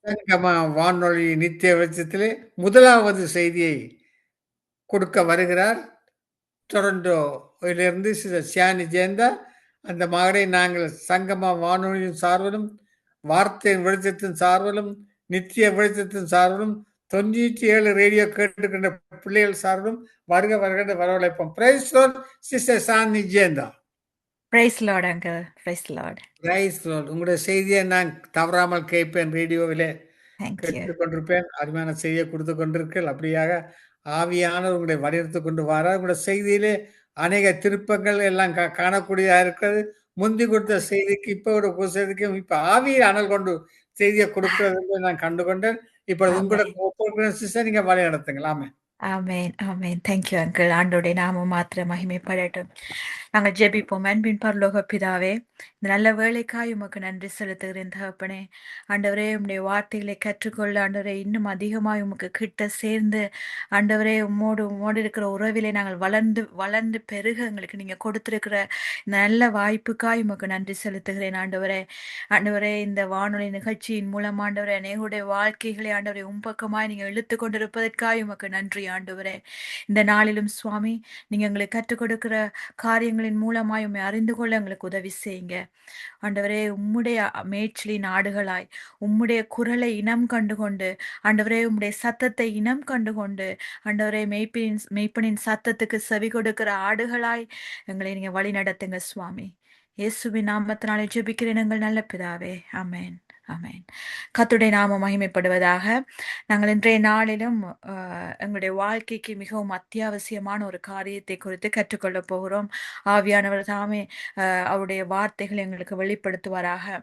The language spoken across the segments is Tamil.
சங்கமா வானொலி நித்திய வெளிச்சத்திலே முதலாவது செய்தியை கொடுக்க வருகிறார். டொரண்டோவிலிருந்து சியானி ஜெயந்தா. அந்த மகனை நாங்கள் சங்கமா வானொலியின் சார்பிலும், வார்த்தையின் வெளிச்சத்தின் சார்பிலும், நித்திய வெளிச்சத்தின் சார்பிலும், 97 ரேடியோ கேட்டுக்கின்ற பிள்ளைகள் சார்பிலும் வருக வருக என்று வரவழைப்போம். Praise lord sister Shanthi Jayantha. Praise lord uncle. Praise lord. Praise lord. உங்களுடைய செய்தியை நான் தவறாமல் கேட்பேன், ரேடியோவிலே தேங்க் யூ. கேட்டுக்கொண்டிருப்பேன். அருமையான செய்தியை கொடுத்து கொண்டிருக்கீர்கள். அப்படியாக ஆவியானவர் உங்களை வலியுறுத்தி கொண்டு வரார். உங்களுடைய செய்தியிலே அநேக திருப்பங்கள் எல்லாம் காணக்கூடியதாக இருக்கிறது. முந்தி கொடுத்த செய்திக்கு இப்போ ஒரு செய்திக்கும் இப்ப ஆவியில் அனல் கொண்டு செய்தியை கொடுக்கிறது நான் கண்டுகொண்டேன். இப்பொழுது உங்களோட சிஸ்டர் நீங்க வழி நடத்துங்களாமே. Amen, amen. Thank you uncle. ஆண்டோடைய நாமம் மாத்திரம் மகிமைப்படட்டும். நாங்கள் ஜெபிப்போம். அன்பின் பரலோக பிதாவே, இந்த நல்ல வேலைக்காய் உமக்கு நன்றி செலுத்துகிறேன் தகப்பனே. ஆண்டவரே, உம்முடைய வார்த்தைகளை கற்றுக்கொள்ள ஆண்டவரே இன்னும் அதிகமாய் உமக்கு கிட்ட சேர்ந்து ஆண்டவரே உம்மோடு இருக்கிற உறவிலே நாங்கள் வளர்ந்து வளர்ந்து பெருக எங்களுக்கு நீங்க கொடுத்திருக்கிற இந்த நல்ல வாய்ப்புக்காய் உமக்கு நன்றி செலுத்துகிறேன் ஆண்டவரே. ஆண்டவரே, இந்த வானொலி நிகழ்ச்சியின் மூலம் ஆண்டவரே அநேகருடைய வாழ்க்கைகளை ஆண்டவரே உம்பக்கமாய் நீங்க இழுத்து கொண்டிருப்பதற்காய் உமக்கு நன்றி ஆண்டவரே. இந்த நாளிலும் சுவாமி, நீங்க எங்களுக்கு கற்றுக் கொடுக்கிற காரியங்களின் மூலமாய் உம்மை அறிந்து கொள்ள எங்களுக்கு உதவி செய்யுங்க ஆண்டவரே. உம்முடைய மேய்ச்சலின் ஆடுகளாய் உம்முடைய குரலை இனம் கண்டுகொண்டு ஆண்டவரே, உம்முடைய சத்தத்தை இனம் கண்டுகொண்டு ஆண்டவரே, மெய்ப்பனின் சத்தத்துக்கு செவி கொடுக்கிற ஆடுகளாய் எங்களை நீங்க வழி நடத்துங்க சுவாமி. இயேசுவின் நாமத்தினாலே ஜெபிக்கிறேன் எங்கள் நல்ல பிதாவே. ஆமென், ஆமென். கர்த்தருடைய நாமம் மகிமைப்படுவதாக. நாங்கள் இன்றைய நாளிலும் எங்களுடைய வாழ்க்கைக்கு மிகவும் அத்தியாவசியமான ஒரு காரியத்தை குறித்து கற்றுக்கொள்ளப் போகிறோம். ஆவியானவர் தாமே அவருடைய வார்த்தைகளை எங்களுக்கு வெளிப்படுத்துவாராக.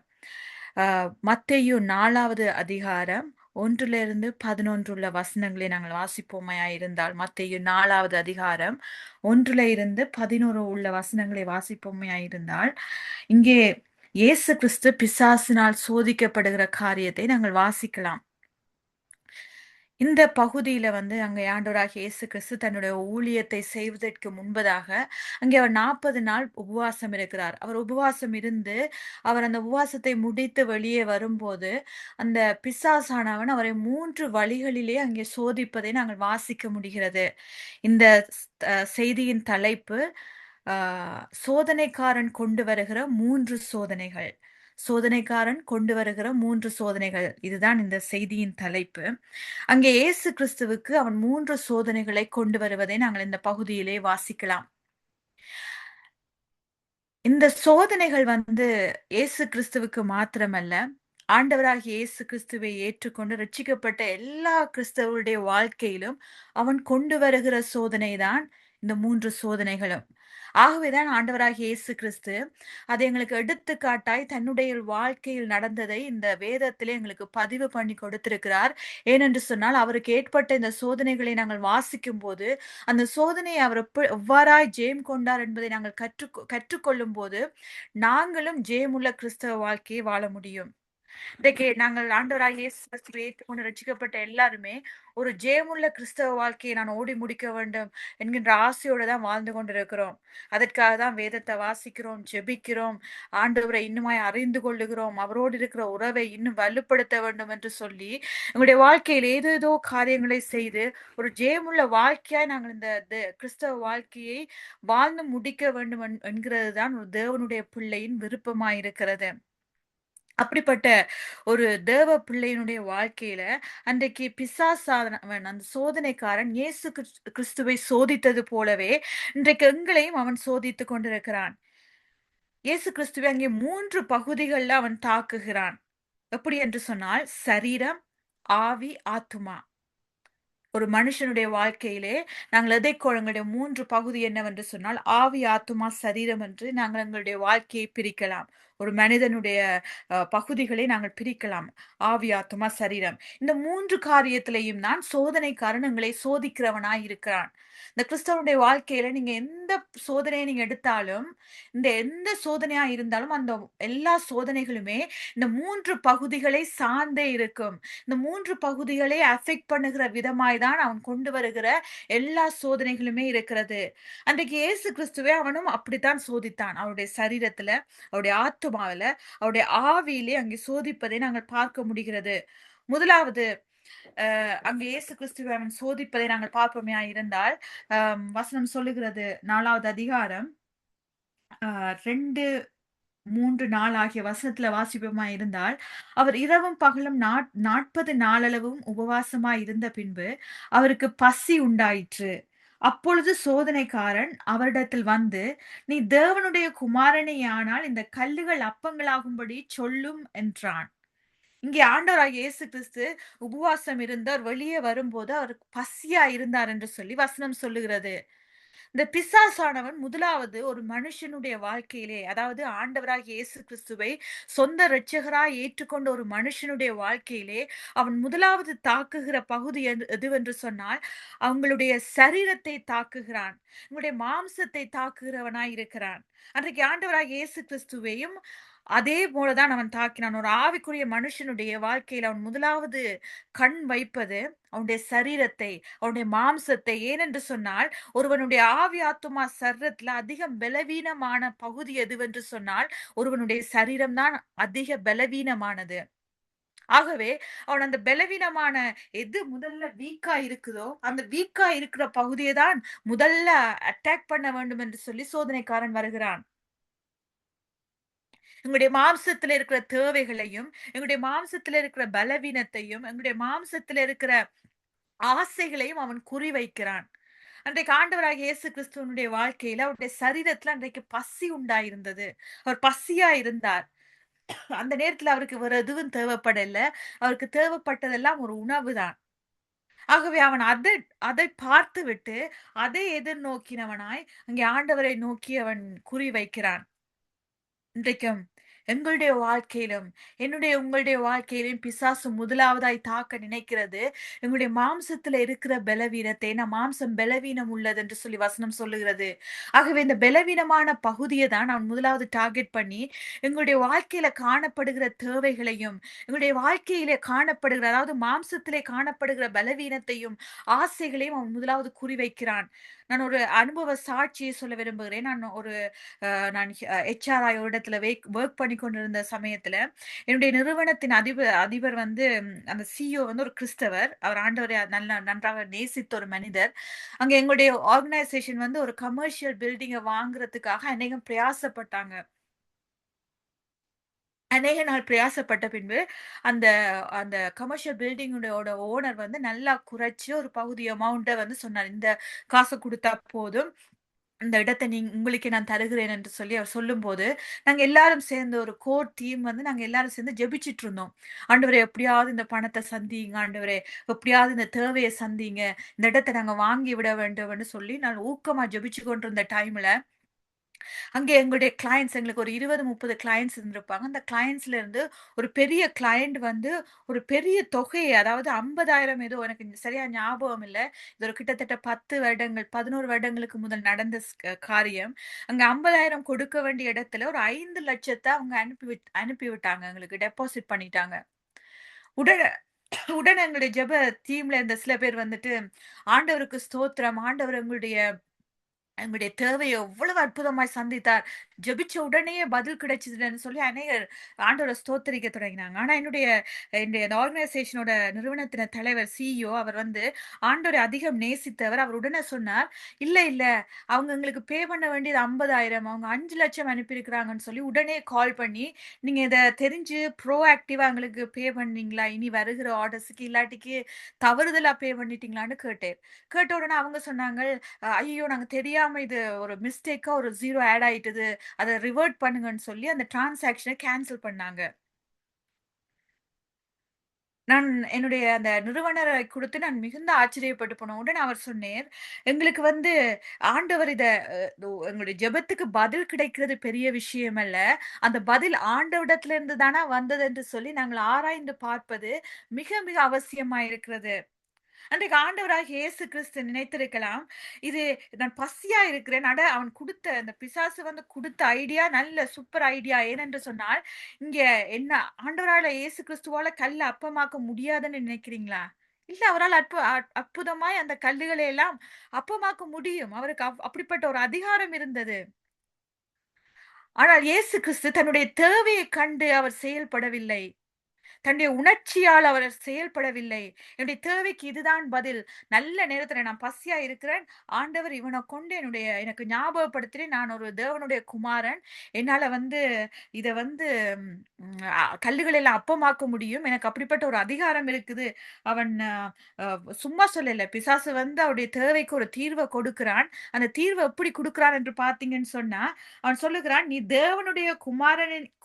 மத்தேயு 4வது அதிகாரம் 1-11 உள்ள வசனங்களை நாங்கள் வாசிப்போமையாயிருந்தால், மத்தேயு 4வது அதிகாரம் 1-11 உள்ள வசனங்களை வாசிப்போமையாயிருந்தால், இங்கே இயேசு கிறிஸ்து பிசாசினால் சோதிக்கப்படுகிற காரியத்தை நாங்கள் வாசிக்கலாம். இந்த பகுதியில அங்கே ஆண்டவராகிய இயேசு கிறிஸ்து தன்னுடைய ஊழியத்தை செய்வதற்கு முன்பதாக அங்கே அவர் 40 நாள் உபவாசம் இருக்கிறார். அவர் உபவாசம் இருந்து அவர் அந்த உபவாசத்தை முடித்து வெளியே வரும்போது அந்த பிசாசானவன் அவரை 3 வழிகளிலே அங்கே சோதிப்பதை நாங்கள் வாசிக்க முடிகிறது. இந்த செய்தியின் தலைப்பு சோதனைக்காரன் கொண்டு வருகிற 3 சோதனைகள். சோதனைக்காரன் கொண்டு வருகிற 3 சோதனைகள். இதுதான் இந்த செய்தியின் தலைப்பு. அங்கே இயேசு கிறிஸ்துவுக்கு அவன் 3 சோதனைகளை கொண்டு வருவதை நாங்கள் இந்த பகுதியிலே வாசிக்கலாம். இந்த சோதனைகள் இயேசு கிறிஸ்துவுக்கு மாத்திரமல்ல, ஆண்டவராகிய இயேசு கிறிஸ்துவை ஏற்றுக்கொண்டு ரட்சிக்கப்பட்ட எல்லா கிறிஸ்தவருடைய வாழ்க்கையிலும் அவன் கொண்டு வருகிற சோதனைதான் இந்த 3 சோதனைகளும். ஆகவேதான் ஆண்டவராகிய இயேசு கிறிஸ்து அதை எங்களுக்கு எடுத்துக்காட்டாய் தன்னுடைய வாழ்க்கையில் நடந்ததை இந்த வேதத்திலே எங்களுக்கு பதிவு பண்ணி கொடுத்திருக்கிறார். ஏனென்று சொன்னால், அவருக்கு ஏற்பட்ட இந்த சோதனைகளை நாங்கள் வாசிக்கும் போது அந்த சோதனையை அவர் எவ்வாறாய் ஜெயம் கொண்டார் என்பதை நாங்கள் கற்றுக்கொள்ளும் போது நாங்களும் ஜெயமுள்ள கிறிஸ்தவ வாழ்க்கையை வாழ முடியும். இன்றைக்கு நாங்கள் ஆண்டவராகிய இயேசு கிறிஸ்துவை ஏற்றுக்கொண்டு ரட்சிக்கப்பட்ட எல்லாருமே ஒரு ஜெயமுள்ள கிறிஸ்தவ வாழ்க்கையை நான் ஓடி முடிக்க வேண்டும் என்கின்ற ஆசையோடு தான் வாழ்ந்து கொண்டிருக்கிறோம். அதற்காக தான் வேதத்தை வாசிக்கிறோம், ஜெபிக்கிறோம், ஆண்டவரை இன்னுமாய் அறிந்து கொள்ளுகிறோம், அவரோடு இருக்கிற உறவை இன்னும் வலுப்படுத்த வேண்டும் என்று சொல்லி எங்களுடைய வாழ்க்கையில் ஏதேதோ காரியங்களை செய்து ஒரு ஜெயமுள்ள வாழ்க்கையாய் நாங்கள் இந்த கிறிஸ்தவ வாழ்க்கையை வாழ்ந்து முடிக்க வேண்டும் என்கிறது தான் ஒரு தேவனுடைய பிள்ளையின் விருப்பமாயிருக்கிறது. அப்படிப்பட்ட ஒரு தேவ பிள்ளையினுடைய வாழ்க்கையில அன்றைக்கு பிசாசானவன், அந்த சோதனைக்காரன் இயேசு கிறிஸ்துவை சோதித்தது போலவே இன்றைக்கு எங்களையும் அவன் சோதித்துக் கொண்டிருக்கிறான். இயேசு கிறிஸ்துவை அங்கே 3 பகுதிகளில் அவன் தாக்குகிறான். எப்படி என்று சொன்னால், சரீரம், ஆவி, ஆத்துமா. ஒரு மனுஷனுடைய வாழ்க்கையிலே நாங்கள் எங்களுடைய 3 பகுதி என்னவென்று சொன்னால், ஆவி, ஆத்துமா, சரீரம் என்று நாங்கள் எங்களுடைய வாழ்க்கையை பிரிக்கலாம். ஒரு மனிதனுடைய பகுதிகளை நாங்கள் பிரிக்கலாம். ஆவி, ஆத்துமா, சரீரம். இந்த 3 காரியத்திலையும் தான் சோதனைக்காரன் எங்களை சோதிக்கிறவனாய் இருக்கிறான். இந்த கிறிஸ்தவனுடைய வாழ்க்கையில நீங்க எந்த சோதனையை நீங்க எடுத்தாலும், இந்த எந்த சோதனையா இருந்தாலும் அந்த எல்லா சோதனைகளுமே இந்த 3 பகுதிகளை சார்ந்தே இருக்கும். இந்த 3 பகுதிகளை அஃபெக்ட் பண்ணுகிற விதமாய் தான் அவன் கொண்டு வருகிற எல்லா சோதனைகளுமே இருக்கிறது. அன்றைக்கு இயேசு கிறிஸ்துவை அவனும் அப்படித்தான் சோதித்தான். அவருடைய சரீரத்துல, அவருடைய ஆத்துமா ஆத்துமாவில, அவருடைய ஆவியிலே அங்கே சோதிப்பதை நாங்கள் பார்க்க முடிகிறது. முதலாவது அங்கே இயேசு கிறிஸ்துவை அவன் சோதிப்பதை நாங்கள் பார்ப்போமே இருந்தால், வசனம் சொல்லுகிறது 4வது அதிகாரம் 2, 3, 4 ஆகிய வசனத்துல வாசிப்போமாய் இருந்தால், அவர் இரவும் பகலும் 40 நாளளவும் உபவாசமாய் இருந்த பின்பு, அவருக்கு பசி உண்டாயிற்று. அப்பொழுது சோதனைக்காரன் அவரிடத்தில் வந்து, "நீ தேவனுடைய குமாரனேயானால் இந்த கல்லுகள் அப்பங்களாகும்படி சொல்லும்" என்றான். இங்கே ஆண்டவராகிய இயேசு கிறிஸ்து உபவாசம் இருந்தார். வெளியே வரும்போது அவருக்கு பசியா இருந்தார் என்று சொல்லி வசனம் சொல்லுகிறது. இந்த பிசாசானவன் முதலாவது ஒரு மனுஷனுடைய வாழ்க்கையிலே, அதாவது ஆண்டவராகிய இயேசு கிறிஸ்துவை சொந்த இரட்சகராய் ஏற்றுக்கொண்ட ஒரு மனுஷனுடைய வாழ்க்கையிலே, அவன் முதலாவது தாக்குகிற பகுதி எதுவென்று சொன்னால், அவங்களுடைய சரீரத்தை தாக்குகிறான். உங்களுடைய மாம்சத்தை தாக்குகிறவனாய் இருக்கிறான். அன்றைக்கு ஆண்டவராகிய இயேசு கிறிஸ்துவையும் அதே போலதான் அவன் தாக்கினான். ஒரு ஆவிக்குரிய மனுஷனுடைய வாழ்க்கையில அவன் முதலாவது கண் வைப்பது அவனுடைய சரீரத்தை, அவனுடைய மாம்சத்தை. ஏனென்று சொன்னால், ஒருவனுடைய ஆவி, ஆத்துமா, சரீரத்துல அதிகம் பலவீனமான பகுதி எதுவென்று சொன்னால், ஒருவனுடைய சரீரம் தான் அதிக பலவீனமானது. ஆகவே, அவன் அந்த பலவீனமான எது முதல்ல வீக்கா இருக்குதோ, அந்த வீக்கா இருக்கிற பகுதியை தான் முதல்ல அட்டாக் பண்ண வேண்டும் என்று சொல்லி சோதனைக்காரன் வருகிறான். எங்களுடைய மாம்சத்துல இருக்கிற தேவைகளையும், எங்களுடைய மாம்சத்துல இருக்கிற பலவீனத்தையும், எங்களுடைய மாம்சத்துல இருக்கிற ஆசைகளையும் அவன் குறிவைக்கிறான். அன்றைக்கு ஆண்டவராகிய இயேசு கிறிஸ்துவனுடைய வாழ்க்கையில அவருடைய சரீரத்துல அன்றைக்கு பசி உண்டாயிருந்தது. அவர் பசியா இருந்தார். அந்த நேரத்துல அவருக்கு வேற எதுவும் தேவைப்படல. அவருக்கு தேவைப்பட்டதெல்லாம் ஒரு உணவுதான். ஆகவே அவன் அதை பார்த்துவிட்டு, அதை எதிர்நோக்கினவனாய் அங்கே ஆண்டவரை நோக்கி அவன் குறி வைக்கிறான். இன்றைக்கும் எங்களுடைய வாழ்க்கையிலும், உங்களுடைய வாழ்க்கையிலும் பிசாசு முதலாவதாய் தாக்க நினைக்கிறது, எங்களுடைய மாம்சத்துல இருக்கிற பலவீனத்தை. மாம்சம் பலவீனம் உள்ளது என்று சொல்லி வசனம் சொல்லுகிறது. ஆகவே இந்த பலவீனமான பகுதியை தான் அவன் முதலாவது டார்கெட் பண்ணி, எங்களுடைய வாழ்க்கையில காணப்படுகிற தேவைகளையும், எங்களுடைய வாழ்க்கையிலே காணப்படுகிற, அதாவது மாம்சத்திலே காணப்படுகிற பலவீனத்தையும், ஆசைகளையும் அவன் முதலாவது குறிவைக்கிறான். நான் ஒரு அனுபவ சாட்சியை சொல்ல விரும்புகிறேன். நான் ஹெச்ஆர்ஐ ஒரு இடத்துல ஒர்க் பண்ணி கொண்டிருந்த சமயத்துல, என்னுடைய நிறுவனத்தின் அதிபர் வந்து அந்த சிஇஓ வந்து ஒரு கிறிஸ்தவர். அவர் ஆண்டவரை நன்றாக நேசித்த ஒரு மனிதர். அங்க எங்களுடைய ஆர்கனைசேஷன் வந்து ஒரு கமர்ஷியல் பில்டிங்க வாங்குறதுக்காக அநேகம் பிரயாசப்பட்டாங்க. அநேக நாள் பிரயாசப்பட்ட பின்பு, அந்த அந்த கமர்ஷியல் பில்டிங்கோட ஓனர் வந்து நல்லா குறைச்சு ஒரு பகுதி அமௌண்ட்ட வந்து சொன்னாரு. "இந்த காச குடுத்தா போதும். இந்த இடத்த உங்களுக்கே நான் தருகிறேன்" என்று சொல்லி அவர் சொல்லும்போது, நாங்க எல்லாரும் சேர்ந்து ஒரு கோர் டீம் வந்து நாங்க எல்லாரும் சேர்ந்து ஜெபிச்சுட்டு இருந்தோம். "ஆண்டவரே எப்படியாவது இந்த பணத்த சந்திங்க ஆண்டவரே. எப்படியாவது இந்த தேவைய சந்திங்க. இந்த இடத்த நாங்க வாங்கி விட வேண்டும்ன்னு" சொல்லி நான் ஊக்கமா ஜெபிச்சு கொண்டிருந்த டைம்ல, அங்க எங்களுடைய கிளையண்ட்ஸ், எங்களுக்கு ஒரு 20, 30 கிளையண்ட்ஸ் இருந்திருப்பாங்க. அந்த கிளையண்ட்ஸ்ல இருந்து ஒரு பெரிய கிளையண்ட் வந்து ஒரு பெரிய தொகையை, அதாவது 50,000 ஏதோ, எனக்கு சரியா ஞாபகம் இல்ல. இது ஒரு கிட்டத்தட்ட 10 வருடங்கள், 11 வருடங்களுக்கு முதல் நடந்த காரியம். அங்க 50,000 கொடுக்க வேண்டிய இடத்துல ஒரு 5,00,000 அவங்க அனுப்பி விட்டாங்க. எங்களுக்கு டெபாசிட் பண்ணிட்டாங்க. உடனே உடனே எங்களுடைய ஜெப டீம்ல இருந்த சில பேர் வந்துட்டு, "ஆண்டவருக்கு ஸ்தோத்திரம். ஆண்டவர் எங்களுடைய தேவையை எவ்வளவு அற்புதமாய் சந்தித்தார். ஜெபிச்ச உடனேயே பதில் கிடைச்சதுன்னு சொல்லி அநேகர் ஆண்டவரை ஸ்தோத்தரிக்க தொடங்கினாங்க. ஆனா என்னுடைய அந்த ஆர்கனைசேஷனோட நிறுவனத்தின தலைவர் சிஇஓ அவர் வந்து ஆண்டவரை அதிகம் நேசித்தவர். அவர் உடனே சொன்னார், "இல்ல, இல்ல. அவங்க எங்களுக்கு பே பண்ண வேண்டியது 50,000. அவங்க 5,00,000 அனுப்பியிருக்கிறாங்கன்னு" சொல்லி உடனே கால் பண்ணி, "நீங்க இத தெரிஞ்சு ப்ரோஆக்டிவா எங்களுக்கு பே பண்ணீங்களா? இனி வருகிற ஆர்டர்ஸ்க்கு, இல்லாட்டிக்கு தவறுதலா பே பண்ணிட்டீங்களான்னு" கேட்டேன். கேட்ட உடனே அவங்க சொன்னாங்க, ஐயய்யோ! நாங்க தெரியாம இது ஒரு மிஸ்டேக்கா ஒரு 0 ஆட் ஆயிட்டுது. அத ரிவர்ட் பண்ணுங்கன்னு சொல்லி அந்த டிரான்சாக்ஷன கேன்சல் பண்ணாங்க. நான் என்னுடைய அந்த நிறுவனரை குடுத்து நான் மிகுந்த ஆச்சரியப்பட்டு போனேன். உடனே அவர் சொன்னேர், "எங்களுக்கு வந்து ஆண்டவர் இத எங்களுடைய ஜெபத்துக்கு பதில் கிடைக்கிறது பெரிய விஷயம் அல்ல. அந்த பதில் ஆண்டவரிடத்திலிருந்து தானா வந்தது என்று சொல்லி நாங்கள் ஆராய்ந்து பார்ப்பது மிக மிக அவசியமா இருக்கிறது." அன்றைக்கு ஆண்டவராகிய இயேசு கிறிஸ்து நினைத்திருக்கலாம், இது நான் பசியா இருக்கிறேன். அவன் குடுத்த அந்த பிசாசு வந்து குடுத்த ஐடியா நல்ல சூப்பர் ஐடியா. ஏனென்று சொன்னால், இங்க என்ன ஆண்டவரால இயேசு கிறிஸ்துவால கல்ல அப்பமாக்க முடியாதுன்னு நினைக்கிறீங்களா? இல்ல, அவரால் அற்புதமாய் அந்த கல்லுகளை எல்லாம் அப்பமாக்க முடியும். அவருக்கு அப்படிப்பட்ட ஒரு அதிகாரம் இருந்தது. ஆனால் இயேசு கிறிஸ்து தன்னுடைய தேவையைக் கண்டு அவர் செயல்படவில்லை. தன்னுடைய உணர்ச்சியால் அவர் செயல்படவில்லை. என்னுடைய தேவைக்கு இதுதான் பதில். நல்ல நேரத்துல நான் பசியா இருக்கிறேன். ஆண்டவர் இவன கொண்டு எனக்கு ஞாபகப்படுத்தினேன். நான் ஒரு தேவனுடைய குமாரன். என்னால இத கல்லுகள எல்லாம் அப்பமாக்க முடியும். எனக்கு அப்படிப்பட்ட ஒரு அதிகாரம் இருக்குது. அவன் அ அ சும்மா சொல்லல. பிசாசு அவருடைய தேவைக்கு ஒரு தீர்வ கொடுக்கிறான். அந்த தீர்வ எப்படி குடுக்கிறான் என்று பார்த்தீங்கன்னு சொன்னா, அவன் சொல்லுகிறான், "நீ தேவனுடைய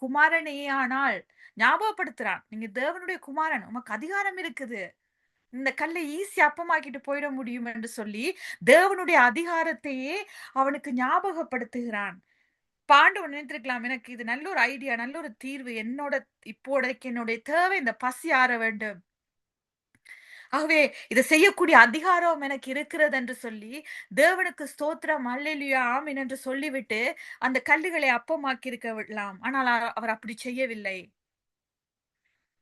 குமாரனேயானால்" ஞாபகப்படுத்துறான். நீங்க தேவனுடைய குமாரன். உமக்கு அதிகாரம் இருக்குது. இந்த கல்லை ஈஸியா அப்பமாக்கிட்டு போயிட முடியும் என்று சொல்லி, தேவனுடைய அதிகாரத்தையே அவனுக்கு ஞாபகப்படுத்துகிறான். இப்ப ஆண்டவன் நினைத்திருக்கலாம், எனக்கு இது நல்ல ஒரு ஐடியா, நல்ல ஒரு தீர்வு. இப்போதைக்கு என்னுடைய தேவை இந்த பசி ஆற வேண்டும். ஆகவே இத செய்யக்கூடிய அதிகாரம் எனக்கு இருக்கிறது என்று சொல்லி, தேவனுக்கு ஸ்தோத்திரம், அல்லேலூயா, ஆமென் என்று சொல்லிவிட்டு, அந்த கல்லுகளை அப்பமாக்கியிருக்க விடலாம். ஆனால் அவர் அப்படி செய்யவில்லை.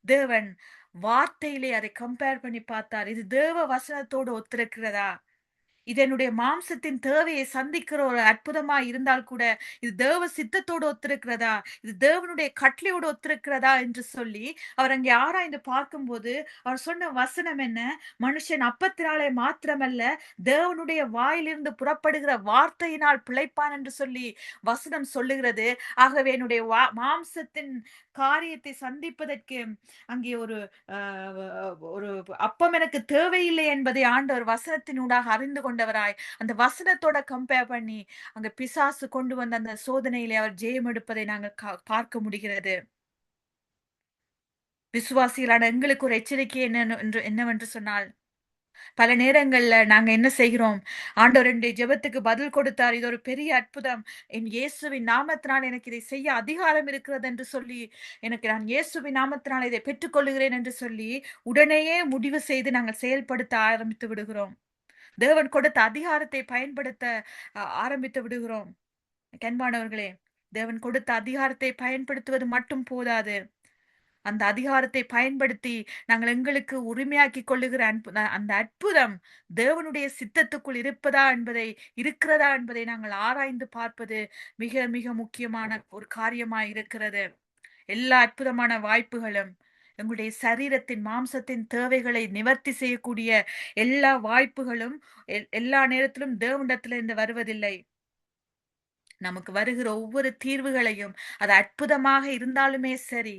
தேவன் வார்த்தையிலே அதை கம்பேர் பண்ணி பார்த்தார். இது தேவ வசனத்தோடு ஒத்திருக்கிறதா? இது என்னுடைய மாம்சத்தின் தேவையை சந்திக்கிற ஒரு அற்புதமா இருந்தால் கூட, இது தேவ சித்தத்தோடு ஒத்திருக்கிறதா? இது தேவனுடைய கட்டளையோடு ஒத்திருக்கிறதா? என்று சொல்லி, அவர் அங்கே ஆராய்ந்து பார்க்கும்போது, அவர் சொன்ன வசனம் என்ன? மனுஷன் அப்பத்தினாலே மாத்திரமல்ல, தேவனுடைய வாயிலிருந்து புறப்படுகிற வார்த்தையினால் பிழைப்பான் என்று சொல்லி வசனம் சொல்லுகிறது. ஆகவே என்னுடைய மாம்சத்தின் காரியத்தை சந்திப்பதற்கு அங்கே அ ஒரு அப்பம் எனக்கு தேவையில்லை என்பதை ஆண்டவர் வசனத்தினூடாக அறிந்து கொண்டவராய், அந்த வசனத்தோட கம்பேர் பண்ணி, அங்க பிசாசு கொண்டு வந்த அந்த சோதனையிலே அவர் ஜெயம் எடுப்பதை நாங்க பார்க்க முடிகிறது. விசுவாசிகளான எங்களுக்கு ஒரு எச்சரிக்கை என்னவென்று சொன்னால், பல நேரங்கள்ல நாங்க என்ன செய்கிறோம்? ஆண்டவர் என்னுடைய ஜெபத்துக்கு பதில் கொடுத்தார். இது ஒரு பெரிய அற்புதம். என் இயேசுவின் நாமத்தினால் எனக்கு இதை செய்ய அதிகாரம் இருக்கிறது என்று சொல்லி, நான் இயேசுவின் நாமத்தினால் இதை பெற்றுக்கொள்ளுகிறேன் என்று சொல்லி, உடனேயே முடிவு செய்து நாங்கள் செயல்படுத்த ஆரம்பித்து விடுகிறோம். தேவன் கொடுத்த அதிகாரத்தை பயன்படுத்த ஆரம்பித்து விடுகிறோம். அன்பானவர்களே, தேவன் கொடுத்த அதிகாரத்தை பயன்படுத்துவது மட்டும் போதாது. அந்த அதிகாரத்தை பயன்படுத்தி நாங்கள் எங்களுக்கு உரிமையாக்கிக் கொள்ளுகிற அந்த அற்புதம் தேவனுடைய சித்தத்துக்குள் இருக்கிறதா என்பதை நாங்கள் ஆராய்ந்து பார்ப்பது மிக மிக முக்கியமான ஒரு காரியமாய் இருக்கிறது. எல்லா அற்புதமான வாய்ப்புகளும் எங்களுடைய சரீரத்தின் மாம்சத்தின் தேவைகளை நிவர்த்தி செய்யக்கூடிய எல்லா வாய்ப்புகளும் எல்லா நேரத்திலும் தேவனிடத்திலிருந்து வருவதில்லை. நமக்கு வருகிற ஒவ்வொரு தீர்வுகளையும் அது அற்புதமாக இருந்தாலுமே சரி,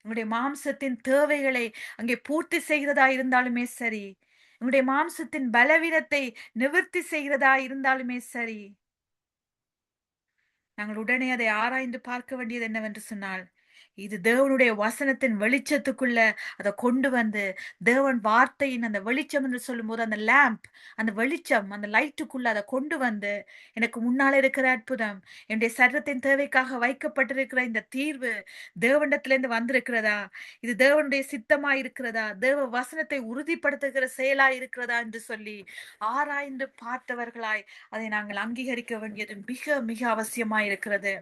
உங்களுடைய மாம்சத்தின் தேவைகளை அங்கே பூர்த்தி செய்கிறதா இருந்தாலுமே சரி, உங்களுடைய மாம்சத்தின் பலவீனத்தை நிவர்த்தி செய்கிறதா இருந்தாலுமே சரி, நாங்கள் உடனே அதை ஆராய்ந்து பார்க்க வேண்டியது என்னவென்று சொன்னால், இது தேவனுடைய வசனத்தின் வெளிச்சத்துக்குள்ள அத கொண்டு வந்து, தேவன் வார்த்தையின் அந்த வெளிச்சம் என்று சொல்லும்போது, அந்த லேம்ப், அந்த வெளிச்சம், அந்த லைட்டுக்குள்ள அத கொண்டு வந்து, எனக்கு முன்னால இருக்கிற அற்புதம், என்னுடைய சரீரத்தின் தேவைக்காக வைக்கப்பட்டிருக்கிற இந்த தீர்வு, தேவனிடத்திலிருந்து வந்திருக்கிறதா? இது தேவனுடைய சித்தமா இருக்கிறதா? தேவ வசனத்தை உறுதிப்படுத்துகிற செயலா இருக்கிறதா? என்று சொல்லி ஆராய்ந்து பார்த்தவர்களாய், அதை நாங்கள் அங்கீகரிக்க வேண்டியது மிக மிக அவசியமாய் இருக்கிறது.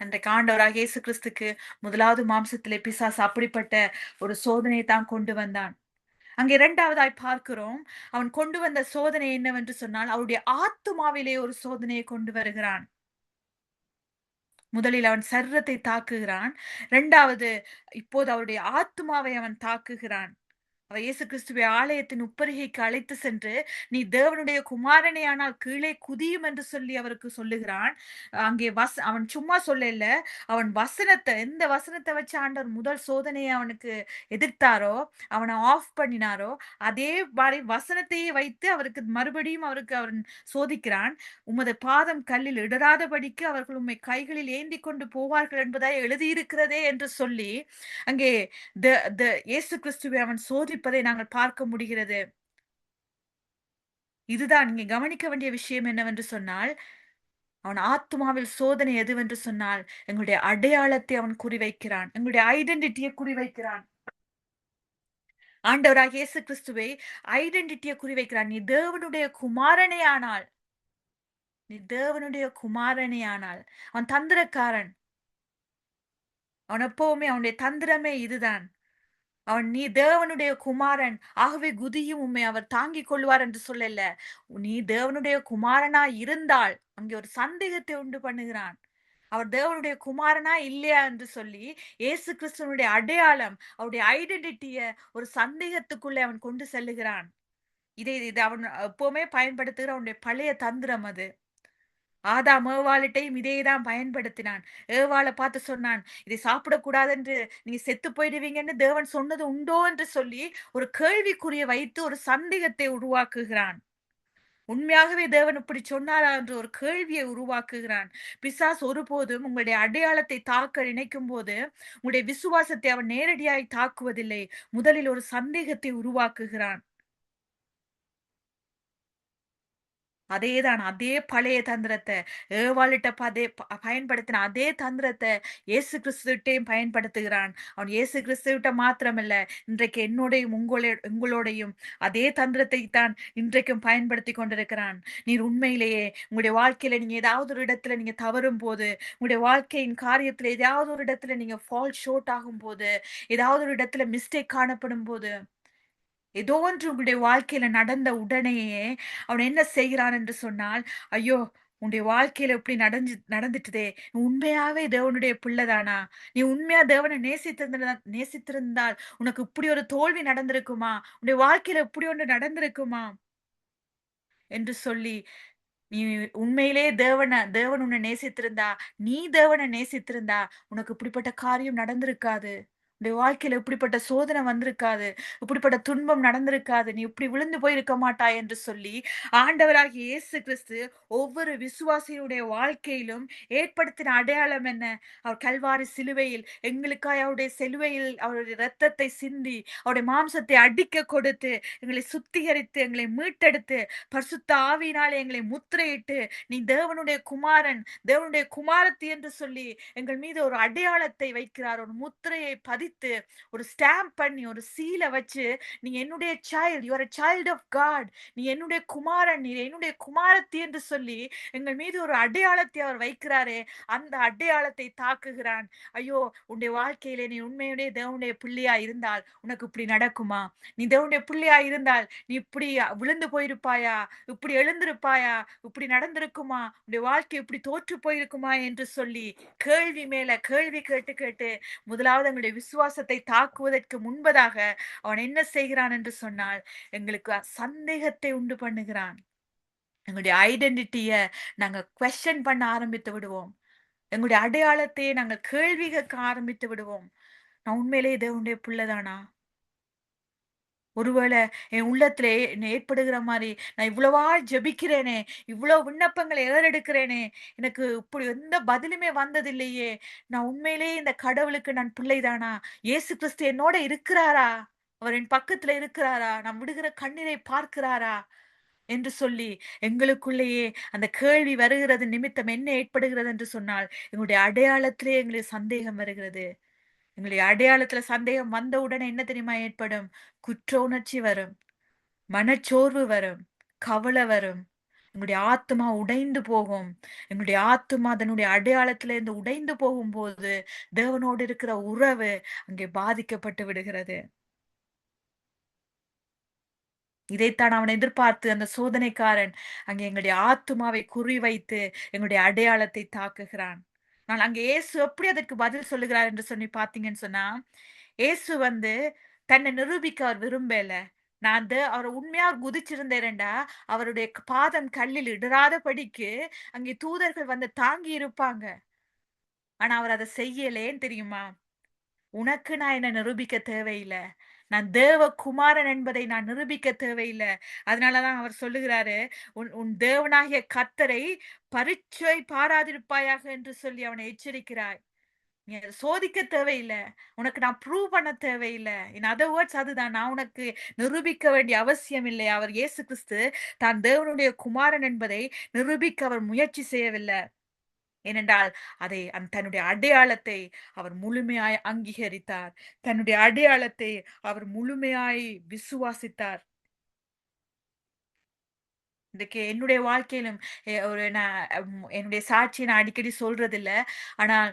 அன்றைக்கு ஆண்டவராகிய இயேசு கிறிஸ்துக்கு முதலாவது மாம்சத்திலே பிசாசு அப்படிப்பட்ட ஒரு சோதனையை தான் கொண்டு வந்தான். அங்கே 2வதாய் பார்க்கிறோம். அவன் கொண்டு வந்த சோதனை என்னவென்று சொன்னால், அவருடைய ஆத்துமாவிலே ஒரு சோதனையை கொண்டு வருகிறான். முதலில் அவன் சரீரத்தை தாக்குகிறான். 2வது இப்போது அவருடைய ஆத்துமாவை அவன் தாக்குகிறான். அவர் இயேசு கிறிஸ்துவை ஆலயத்தின் உப்பரிகைக்கு அழைத்து சென்று, "நீ தேவனுடைய குமாரனேயானால் கீழே குதியும்" என்று சொல்லி அவருக்கு சொல்லுகிறான். அங்கே அவன் சும்மா சொல்லல. அவன் எந்த வசனத்த வச்சு ஆண்டவர் முதல் சோதனைய அவனுக்கு எதிர்த்தாரோ, அவன ஆஃப் பண்ணினாரோ, அதே மாரி வசனத்தையே வைத்து அவருக்கு அவன் சோதிக்கிறான். "உமது பாதம் கல்லில் இடராதபடிக்கு அவர்கள் உம்மை கைகளில் ஏந்திக் கொண்டு போவார்கள் என்பதாய் எழுதியிருக்கிறதே" என்று சொல்லி, அங்கே த த இயேசு கிறிஸ்துவை அவன் சோதிப்பதை நாங்கள் பார்க்க முடிகிறது. இதுதான் இங்கே கவனிக்க வேண்டிய விஷயம் என்னவென்று சொன்னால், அவன் ஆத்துமாவில் சோதனை எதுவென்று சொன்னால், எங்களுடைய அடையாளத்தை அவன் குறிவைக்கிறான். எங்களுடைய ஐடென்டிட்டிய குறிவைக்கிறான். ஆண்டவராகிய இயேசு கிறிஸ்துவை ஐடென்டிட்டிய குறிவைக்கிறான். நீ தேவனுடைய குமாரனே ஆனால், அவன் தந்திரக்காரன். அவன் எப்பவுமே அவனுடைய தந்திரமே இதுதான். நீ தேவனுடைய குமாரன். ஆகவே குதியும் உம்மை அவர் தாங்கிக் கொள்வார் என்று சொல்லல. நீ தேவனுடைய குமாரனா இருந்தால், அங்கே ஒரு சந்தேகத்தை உண்டு பண்ணுகிறான். அவர் தேவனுடைய குமாரனா இல்லையா என்று சொல்லி இயேசு கிறிஸ்துவனுடைய அடையாளம், அவருடைய ஐடென்டிட்டிய ஒரு சந்தேகத்துக்குள்ளே அவன் கொண்டு செல்லுகிறான். இது அவன் எப்பவுமே பயன்படுத்துகிற அவனுடைய பழைய தந்திரம் அது. ஆதாம் ஏவாளிட்டையும் இதே தான் பயன்படுத்தினான். ஏவாள பார்த்து சொன்னான், "இதை சாப்பிடக்கூடாதென்று நீங்க செத்து போயிடுவீங்கன்னு தேவன் சொன்னது உண்டோ?" என்று சொல்லி ஒரு கேள்விக்குறிய வைத்து ஒரு சந்தேகத்தை உருவாக்குகிறான். உண்மையாகவே தேவன் இப்படி சொன்னாரா என்று ஒரு கேள்வியை உருவாக்குகிறான். பிசாசு ஒருபோதும் உங்களுடைய அடையாளத்தை தாக்க நினைக்கும்போது, உங்களுடைய விசுவாசத்தை அவன் நேரடியாய் தாக்குவதில்லை. முதலில் ஒரு சந்தேகத்தை உருவாக்குகிறான். அதேதான். அதே பழைய தந்திரத்த ஏவாளிட்ட பயன்படுத்தின அதே தந்திரத்த இயேசு கிறிஸ்துவிட்டயும் பயன்படுத்துகிறான். அவன் இயேசு கிறிஸ்துவிட்ட மாத்திரமல்ல, இன்றைக்கு என்னோடையும் உங்களோடையும் அதே தந்திரத்தை தான் இன்றைக்கும் பயன்படுத்திக் கொண்டிருக்கிறான். நீர் உண்மையிலேயே உங்களுடைய வாழ்க்கையில நீங்க ஏதாவது ஒரு இடத்துல நீங்க தவறும்போது, உங்களுடைய வாழ்க்கையின் காரியத்துல ஏதாவது ஒரு இடத்துல நீங்க ஃபால் ஷார்ட் ஆகும்போது, ஏதாவது ஒரு இடத்துல மிஸ்டேக் காணப்படும்போது ஏதோ ஒன்று உங்களுடைய வாழ்க்கையில நடந்த உடனேயே, அவன் என்ன செய்கிறான் என்று சொன்னால், "ஐயோ! உன்னுடைய வாழ்க்கையில இப்படி நடந்துட்டுதே! நீ உண்மையாவே தேவனுடைய பிள்ளைதானா? நீ உண்மையா தேவனை நேசித்திருந்தால், உனக்கு இப்படி ஒரு தோல்வி நடந்திருக்குமா? உன்னுடைய வாழ்க்கையில இப்படி ஒன்று நடந்திருக்குமா?" என்று சொல்லி, நீ உண்மையிலே தேவன் உன்னை நேசித்திருந்தா, நீ தேவனை நேசித்திருந்தா, உனக்கு இப்படிப்பட்ட காரியம் நடந்திருக்காது. உன்னுடைய வாழ்க்கையில இப்படிப்பட்ட சோதனை வந்திருக்காது. இப்படிப்பட்ட துன்பம் நடந்திருக்காது. நீ இப்படி விழுந்து போயிருக்க மாட்டாய் என்று சொல்லி, ஆண்டவராகிய இயேசு கிறிஸ்து ஒவ்வொரு விசுவாசியுடைய வாழ்க்கையிலும் ஏற்படுத்தின அடையாளம் என்ன? அவர் கல்வாரி சிலுவையில் எங்களுக்காய் அவருடைய சிலுவையில் அவருடைய இரத்தத்தை சிந்தி, அவருடைய மாம்சத்தை அடிக்க கொடுத்து, எங்களை சுத்திகரித்து, எங்களை மீட்டெடுத்து, பரிசுத்த ஆவியினாலே எங்களை முத்திரையிட்டு, நீ தேவனுடைய குமாரன், தேவனுடைய குமாரத்தி என்று சொல்லி எங்கள் மீது ஒரு அடையாளத்தை வைக்கிறார். ஒரு முத்திரையை பதித்து, ஒரு ஸ்டாம்ப் பண்ணி, ஒரு சீல வச்சு, நீ என்னுடைய child, you are a child of God. நீ என்னுடைய குமாரன், நீ என்னுடைய குமாரத்தி என்று சொல்லி எங்கள் மீது ஒரு அடையாளத்தை அவர் வைக்கிறாரே, அந்த அடையாளத்தை தாக்குகிறான். ஐயோ! உன்னுடைய வாழ்க்கையிலே நீ உண்மையுடைய தேவனுடைய பிள்ளையா இருந்தால், உனக்கு இப்படி நடக்குமா? நீ தேவனுடைய பிள்ளையா இருந்தால், நீ இப்படி விழுந்து போயிருப்பாயா? இப்படி எழுந்திருப்பாயா? இப்படி நடந்திருக்குமா? உன்னுடைய வாழ்க்கை இப்படி தோற்று போயிருக்குமா? என்று சொல்லி கேள்வி மேல கேள்வி கேட்டு கேட்டு முதலாவது எங்களுடைய விசுவாசத்தை தாக்குவதற்கு முன்பதாக அவன் என்ன செய்கிறான் என்று சொன்னால், எங்களுக்கு சந்தேகத்தை உண்டு பண்ணுகிறான். எங்களுடைய ஐடென்டிட்டிய நாங்க கொஸ்டின் பண்ண ஆரம்பித்து விடுவோம். எங்களுடைய அடையாளத்தையே நாங்க கேள்வி கேட்க ஆரம்பித்து விடுவோம். நான் உண்மையிலேயே தேவனுடைய பிள்ளைதானா? ஒருவேளை என் உள்ளத்திலே ஏற்படுகிற மாரி, நான் இவ்வளவா ஜெபிக்கிறேனே, இவ்வளோ விண்ணப்பங்களை ஏறெடுக்கிறேனே, எனக்கு இப்படி எந்த பதிலுமே வந்ததில்லையே. நான் உண்மையிலேயே இந்த கடவுளுக்கு நான் பிள்ளைதானா? இயேசு கிறிஸ்து என்னோட இருக்கிறாரா? அவர் என் பக்கத்துல இருக்கிறாரா? நான் விடுகிற கண்ணீரை பார்க்கிறாரா? என்று சொல்லி எங்களுக்குள்ளேயே அந்த கேள்வி வருகிறது நிமித்தம் என்ன ஏற்படுகிறது என்று சொன்னால், எங்களுடைய அடையாளத்திலே எங்களுக்கு சந்தேகம் வருகிறது. எங்களுடைய அடையாளத்துல சந்தேகம் வந்தவுடனே என்ன தெரியுமா ஏற்படும்? குற்ற உணர்ச்சி வரும். மனச்சோர்வு வரும். கவலை வரும். எங்களுடைய ஆத்துமா உடைந்து போகும். எங்களுடைய ஆத்துமா அதனுடைய அடையாளத்திலிருந்து உடைந்து போகும்போது, தேவனோடு இருக்கிற உறவு அங்கே பாதிக்கப்பட்டு விடுகிறது. இதைத்தான் அவன் எதிர்பார்த்து அந்த சோதனைக்காரன் அங்கே எங்களுடைய ஆத்துமாவை குறிவைத்து எங்களுடைய அடையாளத்தை தாக்குகிறான். ஆனால் அங்கே இயேசு எப்படி அதற்கு பதில் சொல்லுகிறார் என்று சொல்லி பார்த்தீங்கன்னு சொன்னா, இயேசு வந்து தன்னை நிரூபிக்க அவர் விரும்பல. நான் அவர் உண்மையா அவர் குதிச்சிருந்தேன்டா, அவருடைய பாதம் கல்லில் இடராதபடிக்கு அங்கே தூதர்கள் வந்து தாங்கி இருப்பாங்க. ஆனா அவர் அத செய்யலேன்னு தெரியுமா? உனக்கு நான் என்ன நிரூபிக்க தேவையில்ல. நான் தேவகுமாரன் என்பதை நான் நிரூபிக்க தேவையில்ல. அதனால தான் அவர் சொல்லுகிறாரு, உன் உன் தேவனாகிய கர்த்தரை பரீட்சை பாராதிருப்பாயாக என்று சொல்லி அவனை எச்சரிக்கிறார். நீ அத சோதிக்க தேவையில்ல. உனக்கு நான் ப்ரூவ் பண்ண தேவையில்ல. இன் அதர் வேர்ட்ஸ் அதுதான். நான் உனக்கு நிரூபிக்க வேண்டிய அவசியம் இல்லை. அவர் இயேசு கிறிஸ்து தான் தேவனுடைய குமாரன் என்பதை நிரூபிக்க அவர் முயற்சி செய்யவில்லை. ஏனென்றால் தன்னுடைய அடையாளத்தை அவர் முழுமையாய் அங்கீகரித்தார். தன்னுடைய அடையாளத்தை அவர் முழுமையாய் விசுவாசித்தார். இன்றைக்கு என்னுடைய வாழ்க்கையிலும் ஒரு நான் என்னுடைய சாட்சியை நான் அடிக்கடி சொல்றதில்ல. ஆனால்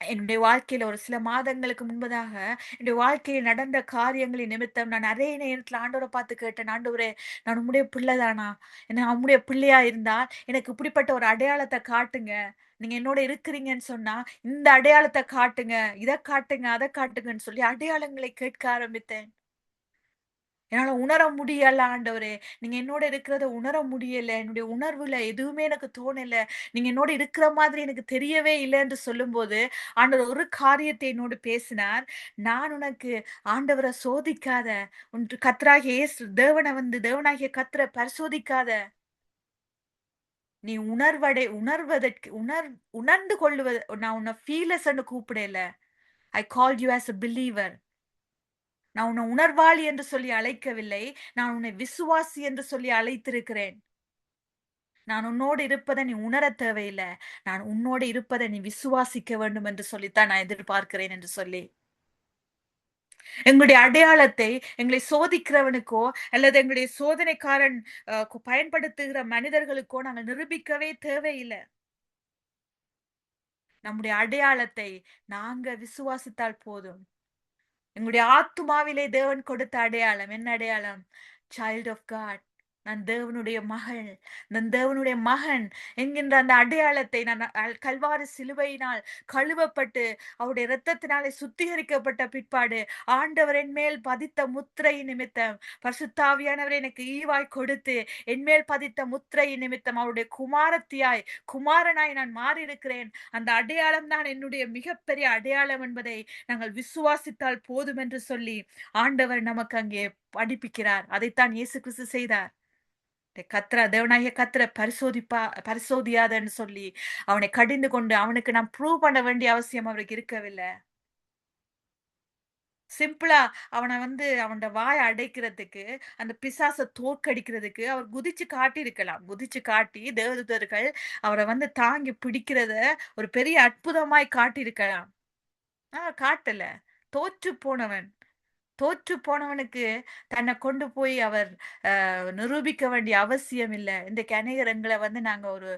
என்னுடைய வாழ்க்கையில ஒரு சில மாதங்களுக்கு முன்பதாக, என்னுடைய வாழ்க்கையில் நடந்த காரியங்களின் நிமித்தம் நான் நெறைய நேரத்துல ஆண்டவர பார்த்து கேட்டேன். ஆண்டவரே, நான் உம்முடைய பிள்ளை தானா? நான் உம்முடைய பிள்ளையா இருந்தா, எனக்கு இப்படிப்பட்ட ஒரு அடையாளத்த காட்டுங்க. நீங்க என்னோட இருக்கிறீங்கன்னு சொன்னா, இந்த அடையாளத்த காட்டுங்க. இத காட்டுங்க, அத காட்டுங்கன்னு சொல்லி அடையாளங்களை கேட்க ஆரம்பித்தேன். என்னால உணர முடியல ஆண்டவரே. நீங்க என்னோட இருக்கிறத உணர முடியல. என்னுடைய உணர்வுல எதுவுமே எனக்கு தோணல. நீங்க என்னோட இருக்கிற மாதிரி எனக்கு தெரியவே இல்ல என்று சொல்லும்போது, ஆண்டவர் ஒரு காரியத்தை என்னோடு பேசினார். நான் உனக்கு ஆண்டவர சோதிக்காத. உன் கர்த்தராகிய இயேசு தேவனாகிய கர்த்தர பரிசோதிக்காத. நீ உணர்ந்து கொள்ளுவது நான் உன்ன ஃபீலர்ஸ்ன்னு கூப்பிடல. I called you as a believer. நான் உன்னை உணர்வாளி என்று சொல்லி அழைக்கவில்லை. நான் உன்னை விசுவாசி என்று சொல்லி அழைத்திருக்கிறேன். நான் உன்னோடு இருப்பதை நீ உணரத் தேவையில்ல. நான் உன்னோடு இருப்பதை நீ விசுவாசிக்க வேண்டும் என்று சொல்லித்தான் நான் எதிர்பார்க்கிறேன் என்று சொல்லி. எங்களுடைய அடையாளத்தை எங்களை சோதிக்கிறவனுக்கோ, அல்லது எங்களுடைய சோதனைக்காரன் பயன்படுத்துகிற மனிதர்களுக்கோ நாங்கள் நிரூபிக்கவே தேவையில்ல. நம்முடைய அடையாளத்தை நாங்க விசுவாசித்தால் போதும். எங்களுடைய ஆத்துமாவிலே தேவன் கொடுத்த அடையாளம். என்ன அடையாளம்? Child of God. நான் தேவனுடைய மகள். நான் தேவனுடைய மகன் என்கின்ற அந்த அடையாளத்தை நான் கல்வாரி சிலுவையினால் கழுவப்பட்டு அவருடைய இரத்தத்தினாலே சுத்திகரிக்கப்பட்ட பிற்பாடு ஆண்டவர் என் மேல் பதித்த முத்திரை நிமித்தம் பரிசுத்த ஆவியானவர் எனக்கு ஈவாய் கொடுத்து என் மேல் பதித்த முத்திரை நிமித்தம் அவருடைய குமாரனாய் நான் மாறியிருக்கிறேன். அந்த அடையாளம் தான் என்னுடைய மிகப்பெரிய அடையாளம் என்பதை நாங்கள் விசுவாசித்தால் போதும் என்று சொல்லி ஆண்டவர் நமக்கு அங்கே படிப்பிக்கிறார். அதைத்தான் இயேசு கிறிஸ்து செய்தார். தேவனாகிய கர்த்தரை பரிசோதியாதன்னு சொல்லி அவனை கடிந்து கொண்டு அவனுக்கு நான் ப்ரூவ் பண்ண வேண்டிய அவசியம் அவருக்கு இருக்கவில்லை. சிம்பிளா அவன அவனோட வாய அடைக்கிறதுக்கு, அந்த பிசாச தோற்கடிக்கிறதுக்கு அவர் குதிச்சு காட்டியிருக்கலாம். குதிச்சு காட்டி தேவதூதர்கள் அவர தாங்கி பிடிக்கிறத ஒரு பெரிய அற்புதமாய் காட்டியிருக்கலாம். காட்டல. தோற்று போனவன். தோற்று போனவனுக்கு தன்னை கொண்டு போய் அவர் நிரூபிக்க வேண்டிய அவசியம் இல்ல. இன்றைக்கு அநேகர் எங்கள நாங்க ஒரு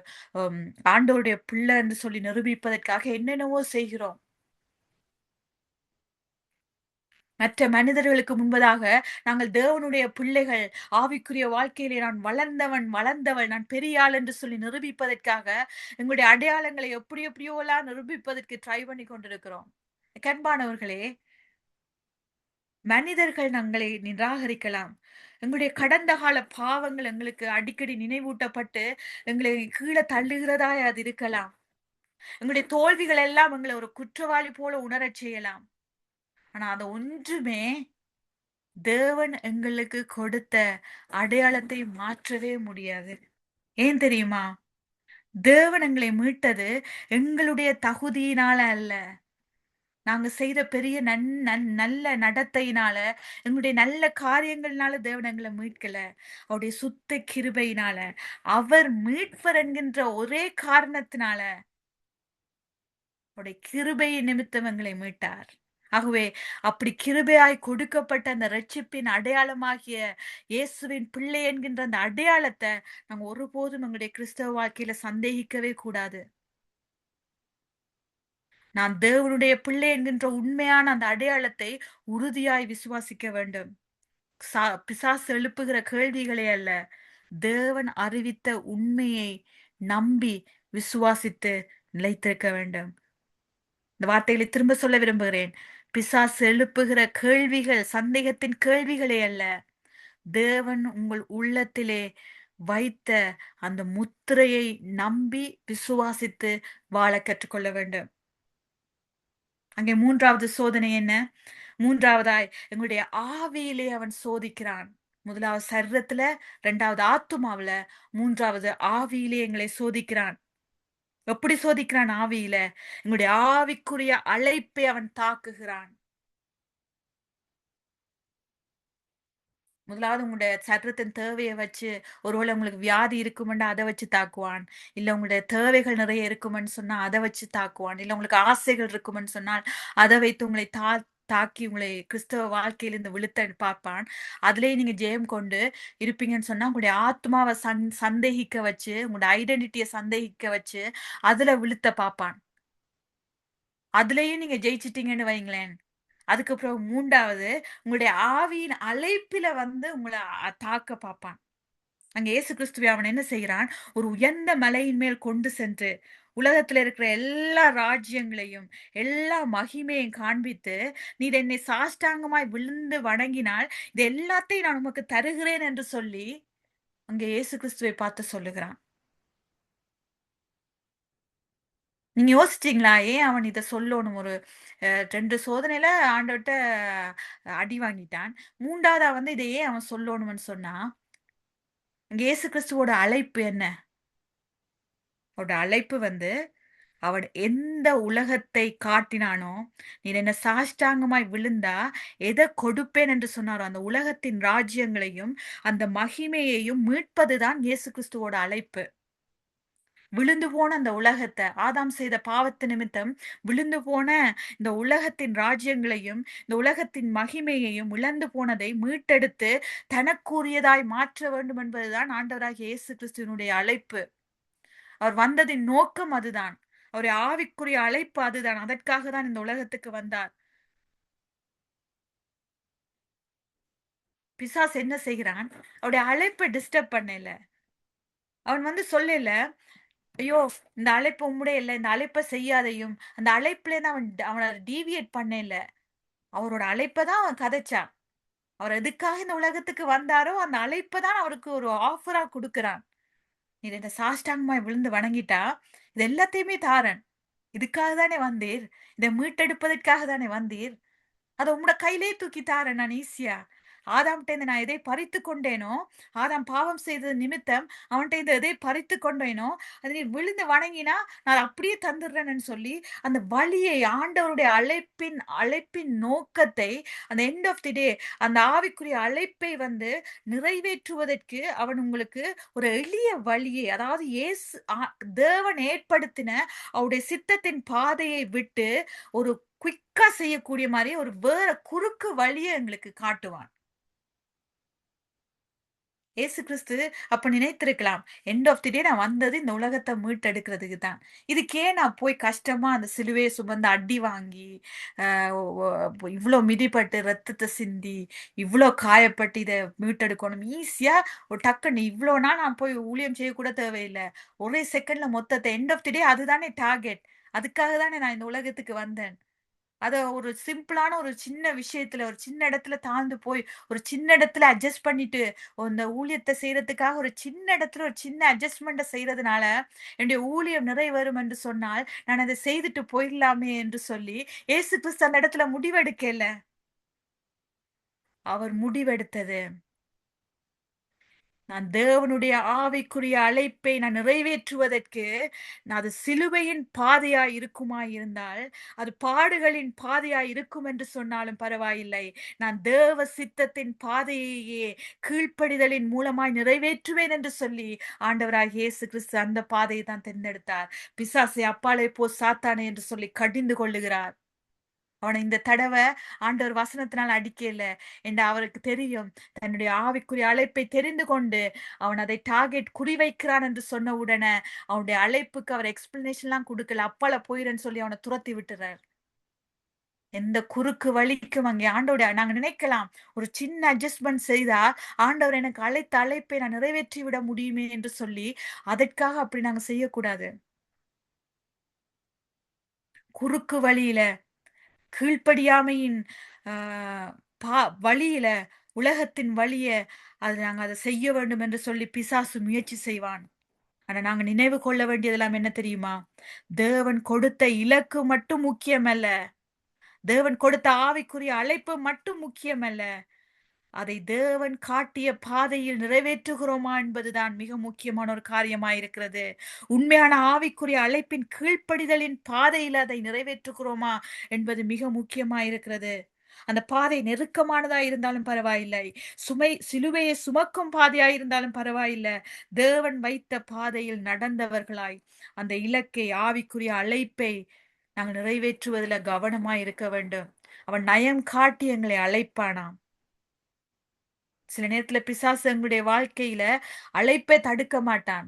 ம் ஆண்டவருடைய பிள்ளை என்று சொல்லி நிரூபிப்பதற்காக என்னென்னவோ செய்கிறோம். மற்ற மனிதர்களுக்கு முன்பதாக நாங்கள் தேவனுடைய பிள்ளைகள், ஆவிக்குரிய வாழ்க்கையிலே நான் வளர்ந்தவள், நான் பெரிய ஆள் என்று சொல்லி நிரூபிப்பதற்காக எங்களுடைய அடையாளங்களை எப்படியோலாம் நிரூபிப்பதற்கு ட்ரை பண்ணி கொண்டிருக்கிறோம். அன்பானவர்களே, மனிதர்கள் எங்களை நிராகரிக்கலாம். எங்களுடைய கடந்த கால பாவங்கள் எங்களுக்கு அடிக்கடி நினைவூட்டப்பட்டு, எங்களை கீழ தள்ளுகிறதாய் அது இருக்கலாம். எங்களுடைய தோல்விகள் எல்லாம் எங்களை ஒரு குற்றவாளி போல உணரச் செய்யலாம். ஆனா அது ஒன்றுமே தேவன் எங்களுக்கு கொடுத்த அடையாளத்தை மாற்றவே முடியாது. ஏன் தெரியுமா? தேவன் எங்களை மீட்டது எங்களுடைய தகுதியினால அல்ல. நாங்க செய்த பெரிய நல்ல நடத்தையினால, எங்களுடைய நல்ல காரியங்கள்னால தேவன் எங்கள மீட்கல. அவருடைய சுத்த கிருபையினால, அவர் மீட்பர் என்கின்ற ஒரே காரணத்தினால, அவருடைய கிருபையின் நிமித்தம் எங்களை மீட்டார். ஆகவே, அப்படி கிருபையாய் கொடுக்கப்பட்ட அந்த இரட்சிப்பின் அடையாளமாகிய இயேசுவின் பிள்ளை என்கின்ற அந்த அடையாளத்த நாங்க ஒருபோதும் எங்களுடைய கிறிஸ்தவ வாழ்க்கையில சந்தேகிக்கவே கூடாது. நான் தேவனுடைய பிள்ளை என்கின்ற உண்மையான அந்த அடையாளத்தை உறுதியாய் விசுவாசிக்க வேண்டும். பிசாசு எழுப்புகிற கேள்விகளே அல்ல. தேவன் அறிவித்த உண்மையை நம்பி விசுவாசித்து நிலைத்திருக்க வேண்டும். இந்த வார்த்தைகளை திரும்ப சொல்ல விரும்புகிறேன். பிசாசு எழுப்புகிற கேள்விகள் சந்தேகத்தின் கேள்விகளே அல்ல. தேவன் உங்கள் உள்ளத்திலே வைத்த அந்த முத்திரையை நம்பி விசுவாசித்து வாழ கற்றுக்கொள்ள வேண்டும். அங்கே 3வது சோதனை என்ன? 3வதாய் எங்களுடைய ஆவியிலே அவன் சோதிக்கிறான். 1வது சரீரத்துல, 2வது ஆத்துமாவுல, 3வது ஆவியிலே எங்களை சோதிக்கிறான். எப்படி சோதிக்கிறான் ஆவியில? எங்களுடைய ஆவிக்குரிய அழைப்பை அவன் தாக்குகிறான். முதலாவது உங்களுடைய சரீரத்தின் தேவையை வச்சு, ஒருவேளை உங்களுக்கு வியாதி இருக்குமென்னா அதை வச்சு தாக்குவான். இல்ல உங்களுடைய தேவைகள் நிறைய இருக்குமென்னு சொன்னா அதை வச்சு தாக்குவான். இல்ல உங்களுக்கு ஆசைகள் இருக்குமென்னு சொன்னால் அதை வைத்து உங்களை தாக்கி உங்களை கிறிஸ்தவ வாழ்க்கையிலிருந்து விழுத்த பார்ப்பான். அதுலயே நீங்க ஜெயம் கொண்டு இருப்பீங்கன்னு சொன்னா உங்களுடைய ஆத்மாவை சந்தேகிக்க வச்சு, உங்களுடைய ஐடென்டிட்டியை சந்தேகிக்க வச்சு அதுல விழுத்த பார்ப்பான். அதுலயும் நீங்க ஜெயிச்சிட்டீங்கன்னு வைங்களேன். அதுக்கப்புறம் 3வது உங்களுடைய ஆவியின் அழைப்பில வந்து உங்கள தாக்க பார்ப்பான். அங்க இயேசு கிறிஸ்துவை அவன் என்ன செய்கிறான்? ஒரு உயர்ந்த மலையின் மேல் கொண்டு சென்று, உலகத்துல இருக்கிற எல்லா ராஜ்யங்களையும், எல்லா மகிமையையும் காண்பித்து, "நீர் என்னை சாஷ்டாங்கமாய் விழுந்து வணங்கினால், இது எல்லாத்தையும் நான் உமக்கு தருகிறேன்" என்று சொல்லி, அங்க இயேசு கிறிஸ்துவை பார்த்து சொல்லுகிறான். நீங்க யோசிச்சீங்களா? ஏன் அவன் இத சொல்லணும்? ஒரு 2 சோதனையில ஆண்டவர்ட்ட அடி வாங்கிட்டான். 3வதா வந்து இத ஏன் அவன் சொல்லணும்னு சொன்னா, அங்க இயேசு கிறிஸ்துவோட அழைப்பு என்ன? அவரோட அழைப்பு வந்து, அவன் எந்த உலகத்தை காட்டினானோ, "நீர் என்ன சாஷ்டாங்கமாய் விழுந்தா, எத கொடுப்பேன்" என்று சொன்னாரோ, அந்த உலகத்தின் ராஜ்யங்களையும், அந்த மகிமையையும் மீட்பதுதான் இயேசு கிறிஸ்துவோட அழைப்பு. விழுந்து போன அந்த உலகத்த, ஆதாம் செய்த பாவத்து நிமித்தம் விழுந்து போன இந்த உலகத்தின் ராஜ்யங்களையும், இந்த உலகத்தின் மகிமையையும் இழந்து போனதை மீட்டெடுத்து, தனக்குரியதாய் மாற்ற வேண்டும் என்பதுதான் ஆண்டவராகிய இயேசு கிறிஸ்துவினுடைய அழைப்பு. அவர் வந்ததின் நோக்கம் அதுதான். அவருடைய ஆவிக்குரிய அழைப்பு அதுதான். அதற்காக தான் இந்த உலகத்துக்கு வந்தார். பிசாசு என்ன செய்கிறான்? அவருடைய அழைப்ப டிஸ்டர்ப் பண்ணல. அவன் வந்து சொல்லல, "ஐயோ! இந்த அழைப்பு உம்முடைய இல்ல. இந்த அழைப்ப செய்யாதையும்." அந்த அழைப்புலேருந்து அவன டீவியேட் பண்ணல. அவரோட அழைப்ப தான் அவன் கதைச்சான். அவர் எதுக்காக இந்த உலகத்துக்கு வந்தாரோ, அந்த அழைப்ப தான் அவருக்கு ஒரு ஆஃபரா குடுக்குறான். "நீர் என்ன சாஷ்டாங்கமாய் விழுந்து வணங்கிட்டா, இது எல்லாத்தையுமே தாரேன். இதுக்காக தானே வந்தீர். இத மீட்டெடுப்பதற்காக தானே வந்தீர். அத உம்முட கையிலேயே தூக்கி தாரேன் நான் ஈஸியா. ஆதாம்ட்டேருந்து நான் எதை பறித்துக் கொண்டேனோ, ஆதாம் பாவம் செய்தது நிமித்தம் அவன்ட்டேருந்து எதை பறித்துக் கொண்டேனோ, அத நீ விழுந்து வணங்கினா, நான் அப்படியே தந்துடுறேன்னு சொல்லி, அந்த வழியை ஆண்டவருடைய அழைப்பின் நோக்கத்தை, அந்த எண்ட் ஆஃப் தி டே அந்த ஆவிக்குரிய அழைப்பை வந்து நிறைவேற்றுவதற்கு அவன் உங்களுக்கு ஒரு எளிய வழியை, அதாவது தேவன் ஏற்படுத்தின அவருடைய சித்தத்தின் பாதையை விட்டு, ஒரு குயிக்கா செய்யக்கூடிய மாரி ஒரு வேற குறுக்கு வழிய எங்களுக்கு காட்டுவான். இயேசு கிறிஸ்து அப்ப நினைத்திருக்கலாம். எண்ட் ஆஃப் தி டே நான் வந்தது இந்த உலகத்த மீட்டெடுக்கிறதுக்கு தான். இதுக்கே நான் போய் கஷ்டமா அந்த சிலுவைய சுமந்து அடி வாங்கி, அ ஒ இவ்ளோ மிதிபட்டு, ரத்தத்த சிந்தி, இவ்ளோ காயப்பட்டு இத மீட்டெடுக்கணும். ஈஸியா ஒரு டக்குன்னு இவ்ளோ நாள் நான் போய் ஊழியம் செய்ய கூட தேவையில்ல. ஒரே செகண்ட்ல மொத்தத்த எண்ட் ஆஃப் தி டே அதுதானே டார்கெட். அதுக்காக தானே நான் இந்த உலகத்துக்கு வந்தேன். அத ஒரு சிம்பிளான ஒரு சின்ன விஷயத்துல, ஒரு சின்ன இடத்துல தாழ்ந்து போய், ஒரு சின்ன இடத்துல அட்ஜஸ்ட் பண்ணிட்டு, இந்த ஊழியத்த செய்றதுக்காக ஒரு சின்ன இடத்துல ஒரு சின்ன அட்ஜஸ்ட்மென்ட்ட செய்றதுனால, என்னுடைய ஊழியம் நிறைவேறும் என்று சொன்னால், நான் அத செய்துட்டு போயிரலாமே என்று சொல்லி, இயேசு கிறிஸ்து அந்த இடத்துல முடிவெடுக்கல. அவர் முடிவெடுத்தது நான் தேவனுடைய ஆவிக்குரிய அழைப்பை நான் நிறைவேற்றுவதற்கு, அது சிலுவையின் பாதையாய் இருக்குமாயிருந்தால், அது பாடுகளின் பாதையாய் இருக்கும் என்று சொன்னாலும் பரவாயில்லை. நான் தேவ சித்தத்தின் பாதையையே கீழ்ப்படிதலின் மூலமாய் நிறைவேற்றுவேன் என்று சொல்லி, ஆண்டவராகிய இயேசு கிறிஸ்து அந்த பாதையை தான் தேர்ந்தெடுத்தார். பிசாசே அப்பாலே போ சாத்தானே என்று சொல்லி கடிந்து கொள்ளுகிறார். அவன இந்த தடவ ஆண்டவர் வசனத்தினால அடிக்கல. அவருக்கு தெரியும். தன்னுடைய ஆவிக்குரிய அழைப்பை தெரிந்து கொண்டு, அவன் அதை டார்கெட் குறிவைக்கிறான் என்று சொன்ன உடனே, அவனுடைய அழைப்புக்கு அவர் எக்ஸ்பிளனேஷன்லாம் குடுக்கல. அப்பால போயிரன்னு சொல்லி அவன துரத்தி விட்டுறார். எந்த குறுக்கு வழிக்கும் அங்கே நாங்க நினைக்கலாம். ஒரு சின்ன அட்ஜஸ்ட்மென்ட் செய்தா, ஆண்டவர் எனக்கு அழைத்த அழைப்பை நான் நிறைவேற்றி விட முடியுமே என்று சொல்லி, அதற்காக அப்படி நாங்க செய்யக்கூடாது. குறுக்கு வழியில கீழ்ப்படியாமையின் ஆ பா வழியில, உலகத்தின் வழிய நாங்க அத செய்ய வேண்டும் என்று சொல்லி பிசாசு முயற்சி செய்வான். ஆனா நாங்க நினைவு கொள்ள வேண்டியதெல்லாம் என்ன தெரியுமா? தேவன் கொடுத்த இலக்கு மட்டும் முக்கியமல்ல. தேவன் கொடுத்த ஆவிக்குரிய அழைப்பு மட்டும் முக்கியமல்ல. அதை தேவன் காட்டிய பாதையில் நிறைவேற்றுகிறோமா என்பதுதான் மிக முக்கியமான ஒரு காரியமாயிருக்கிறது. உண்மையான ஆவிக்குரிய அழைப்பின் கீழ்ப்படிதலின் பாதையில அதை நிறைவேற்றுகிறோமா என்பது மிக முக்கியமாயிருக்கிறது. அந்த பாதை நெருக்கமானதா இருந்தாலும் பரவாயில்லை. சிலுவையை சுமக்கும் பாதையா இருந்தாலும் பரவாயில்ல. தேவன் வைத்த பாதையில் நடந்தவர்களாய், அந்த இலக்கை ஆவிக்குரிய அழைப்பை நாங்கள் நிறைவேற்றுவதில கவனமாய் இருக்க வேண்டும். அவன் நயம் காட்டி எங்களை அழைப்பானாம். சில நேரத்துல பிசாசு எங்களுடைய வாழ்க்கையில அழைப்பை தடுக்க மாட்டான்.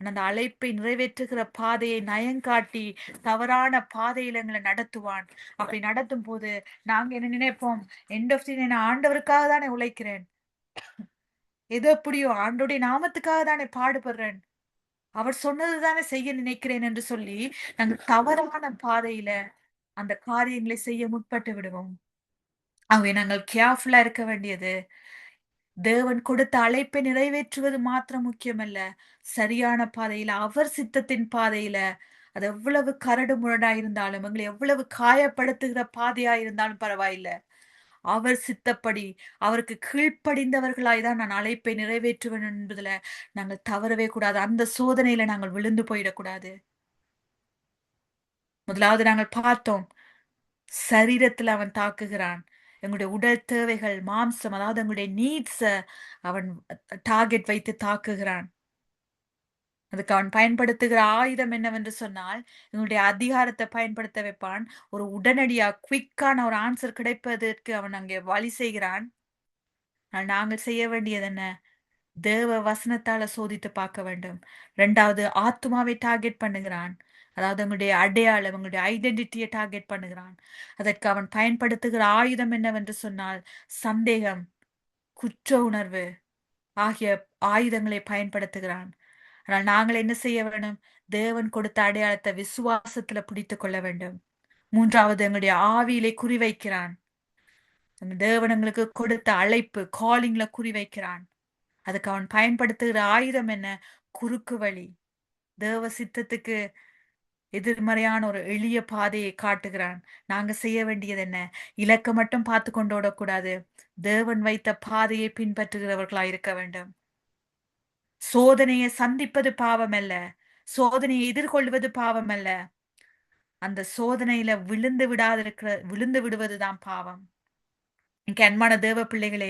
அந்த அழைப்பை நிறைவேற்றுகிற பாதையை நயங்காட்டி தவறான பாதையில எங்களை நடத்துவான். அப்படி நடத்தும் போது நாங்க என்ன நினைப்போம், எண்ட் ஆஃப் தி டே நான் ஆண்டவருக்காக தானே உழைக்கிறேன். எது எப்படியோ ஆண்டோடைய நாமத்துக்காக தானே பாடுபடுறேன். அவர் சொன்னது தானே செய்ய நினைக்கிறேன் என்று சொல்லி நாங்கள் தவறான பாதையில அந்த காரியங்களை செய்ய முற்பட்டு விடுவோம். ஆகவே நாங்கள் கேர்ஃபுல்லா இருக்க வேண்டியது, தேவன் கொடுத்த அழைப்பை நிறைவேற்றுவது மாத்திரம் முக்கியமல்ல, சரியான பாதையில, அவர் சித்தத்தின் பாதையில, அது எவ்வளவு கரடு முரடா இருந்தாலும், எங்களை எவ்வளவு காயப்படுத்துகிற பாதையா இருந்தாலும் பரவாயில்ல. அவர் சித்தப்படி, அவருக்கு கீழ்ப்படிந்தவர்களாய் தான் நான் அழைப்பை நிறைவேற்றுவேன் என்பதுல நாங்கள் தவறவே கூடாது. அந்த சோதனையில நாங்கள் விழுந்து போயிடக்கூடாது. முதலாவது நாங்கள் பார்த்தோம். சரீரத்துல அவன் தாக்குகிறான். எங்களுடைய உடல் தேவைகள், மாம்சம், அதாவது எங்களுடைய நீட்ஸ அவன் டார்கெட் வைத்து தாக்குகிறான். அதுக்கு அவன் பயன்படுத்துகிற ஆயுதம் என்னவென்று சொன்னால், எங்களுடைய அதிகாரத்தை பயன்படுத்த வைப்பான். ஒரு உடனடியா குயிக்கான ஒரு ஆன்சர் கிடைப்பதற்கு அவன் அங்கே வழி செய்கிறான். நாங்கள் செய்ய வேண்டியது என்ன? தேவ வசனத்தால சோதித்து பார்க்க வேண்டும். 2வது ஆத்துமாவை டார்கெட் பண்ணுகிறான். அதாவது உங்களுடைய அடையாளம், உங்களுடைய ஐடென்டிட்டியை டார்கெட் பண்ணுகிறான். அதற்கு அவன் பயன்படுத்துகிற ஆயுதம் என்னவென்று சொன்னால், சந்தேகம், குற்ற உணர்வு ஆகிய ஆயுதங்களை பயன்படுத்துகிறான். ஆனால் நாங்கள் என்ன செய்ய வேண்டும்? தேவன் கொடுத்த அடையாளத்தை விசுவாசத்துல பிடித்துக் கொள்ள வேண்டும். 3வது எங்களுடைய ஆவியிலே குறிவைக்கிறான். தேவன் எங்களுக்கு கொடுத்த அழைப்பு, காலிங்ல குறிவைக்கிறான். அதுக்கு அவன் பயன்படுத்துகிற ஆயுதம் என்ன? குறுக்கு வழி. தேவ சித்தத்துக்கு எதிர்மறையான ஒரு எளிய பாதையை காட்டுகிறான். நாங்க செய்ய வேண்டியது என்ன? இலக்க மட்டும் பார்த்து கொண்டு ஓடக்கூடாது. தேவன் வைத்த பாதையை பின்பற்றுகிறவர்களா இருக்க வேண்டும். சோதனையை சந்திப்பது பாவம் அல்ல. சோதனையை எதிர்கொள்வது பாவம் அல்ல. அந்த சோதனையில விழுந்து விடுவதுதான் பாவம். எனக்கு அன்பான தேவ பிள்ளைகளே,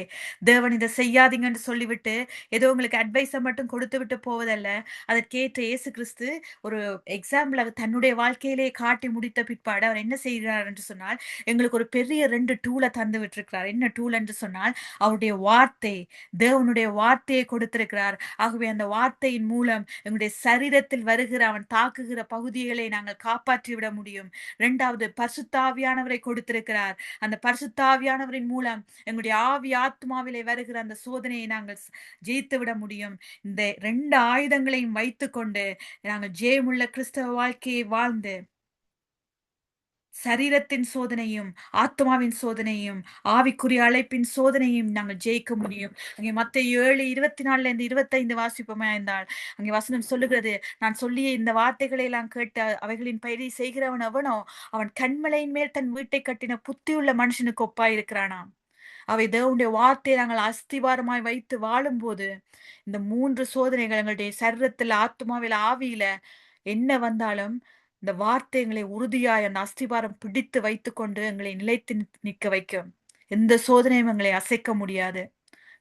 தேவன் இதை செய்யாதீங்கன்னு சொல்லிவிட்டு ஏதோ உங்களுக்கு அட்வைஸை மட்டும் கொடுத்து விட்டு போவதல்ல. அதற்கேற்ற இயேசு கிறிஸ்து ஒரு எக்ஸாம்பிள் அவர் தன்னுடைய வாழ்க்கையிலே காட்டி முடித்த பிற்பாடு அவர் என்ன செய்கிறார் என்று சொன்னால், எங்களுக்கு ஒரு பெரிய 2 டூலை தந்து விட்டிருக்கிறார். என்ன டூல் என்று சொன்னால், அவருடைய வார்த்தை, தேவனுடைய வார்த்தையை கொடுத்திருக்கிறார். ஆகவே அந்த வார்த்தையின் மூலம் எங்களுடைய சரீரத்தில் வருகிற அவன் தாக்குகிற பகுதிகளை நாங்கள் காப்பாற்றி விட முடியும். 2வது பரிசுத்தாவியானவரை கொடுத்திருக்கிறார். அந்த பரிசுத்தாவியானவரின் மூலம் எங்களுடைய ஆவி ஆத்மாவிலே வருகிற அந்த சோதனையை நாங்கள் ஜெயித்து விட முடியும். இந்த 2 ஆயுதங்களையும் வைத்துக்கொண்டு நாங்கள் ஜெயமுள்ள கிறிஸ்தவ வாழ்க்கையை வாழ்ந்து சரீரத்தின் சோதனையும், ஆத்மாவின் சோதனையும், ஆவிக்குரிய அழைப்பின் சோதனையும் நாங்கள் ஜெயிக்க முடியும். அங்கே மத்தேயு 7:24 25 வாசிப்போமா இருந்தால், அங்கே வசனம் சொல்லுகிறது, நான் சொல்லிய இந்த வார்த்தைகளை எல்லாம் கேட்ட அவைகளின் பயிரை செய்கிறவன் எவனோ, அவன் கன்மலையின் மேல் தன் வீட்டை கட்டின புத்தியுள்ள மனுஷனுக்கு ஒப்பாயிருக்கிறானாம். அவை தேவனுடைய வார்த்தையை நாங்கள் அஸ்திவாரமாய் வைத்து வாழும்போது, இந்த 3 சோதனைகள் எங்களுடைய சரீரத்தில், ஆத்மாவில், ஆவியில என்ன வந்தாலும், இந்த வார்த்தை எங்களை உறுதியாய் அந்த அஸ்திவாரம் பிடித்து வைத்துக்கொண்டு எங்களை நிலைத்து நிற்க வைக்கும். எந்த சோதனையும் எங்களை அசைக்க முடியாது.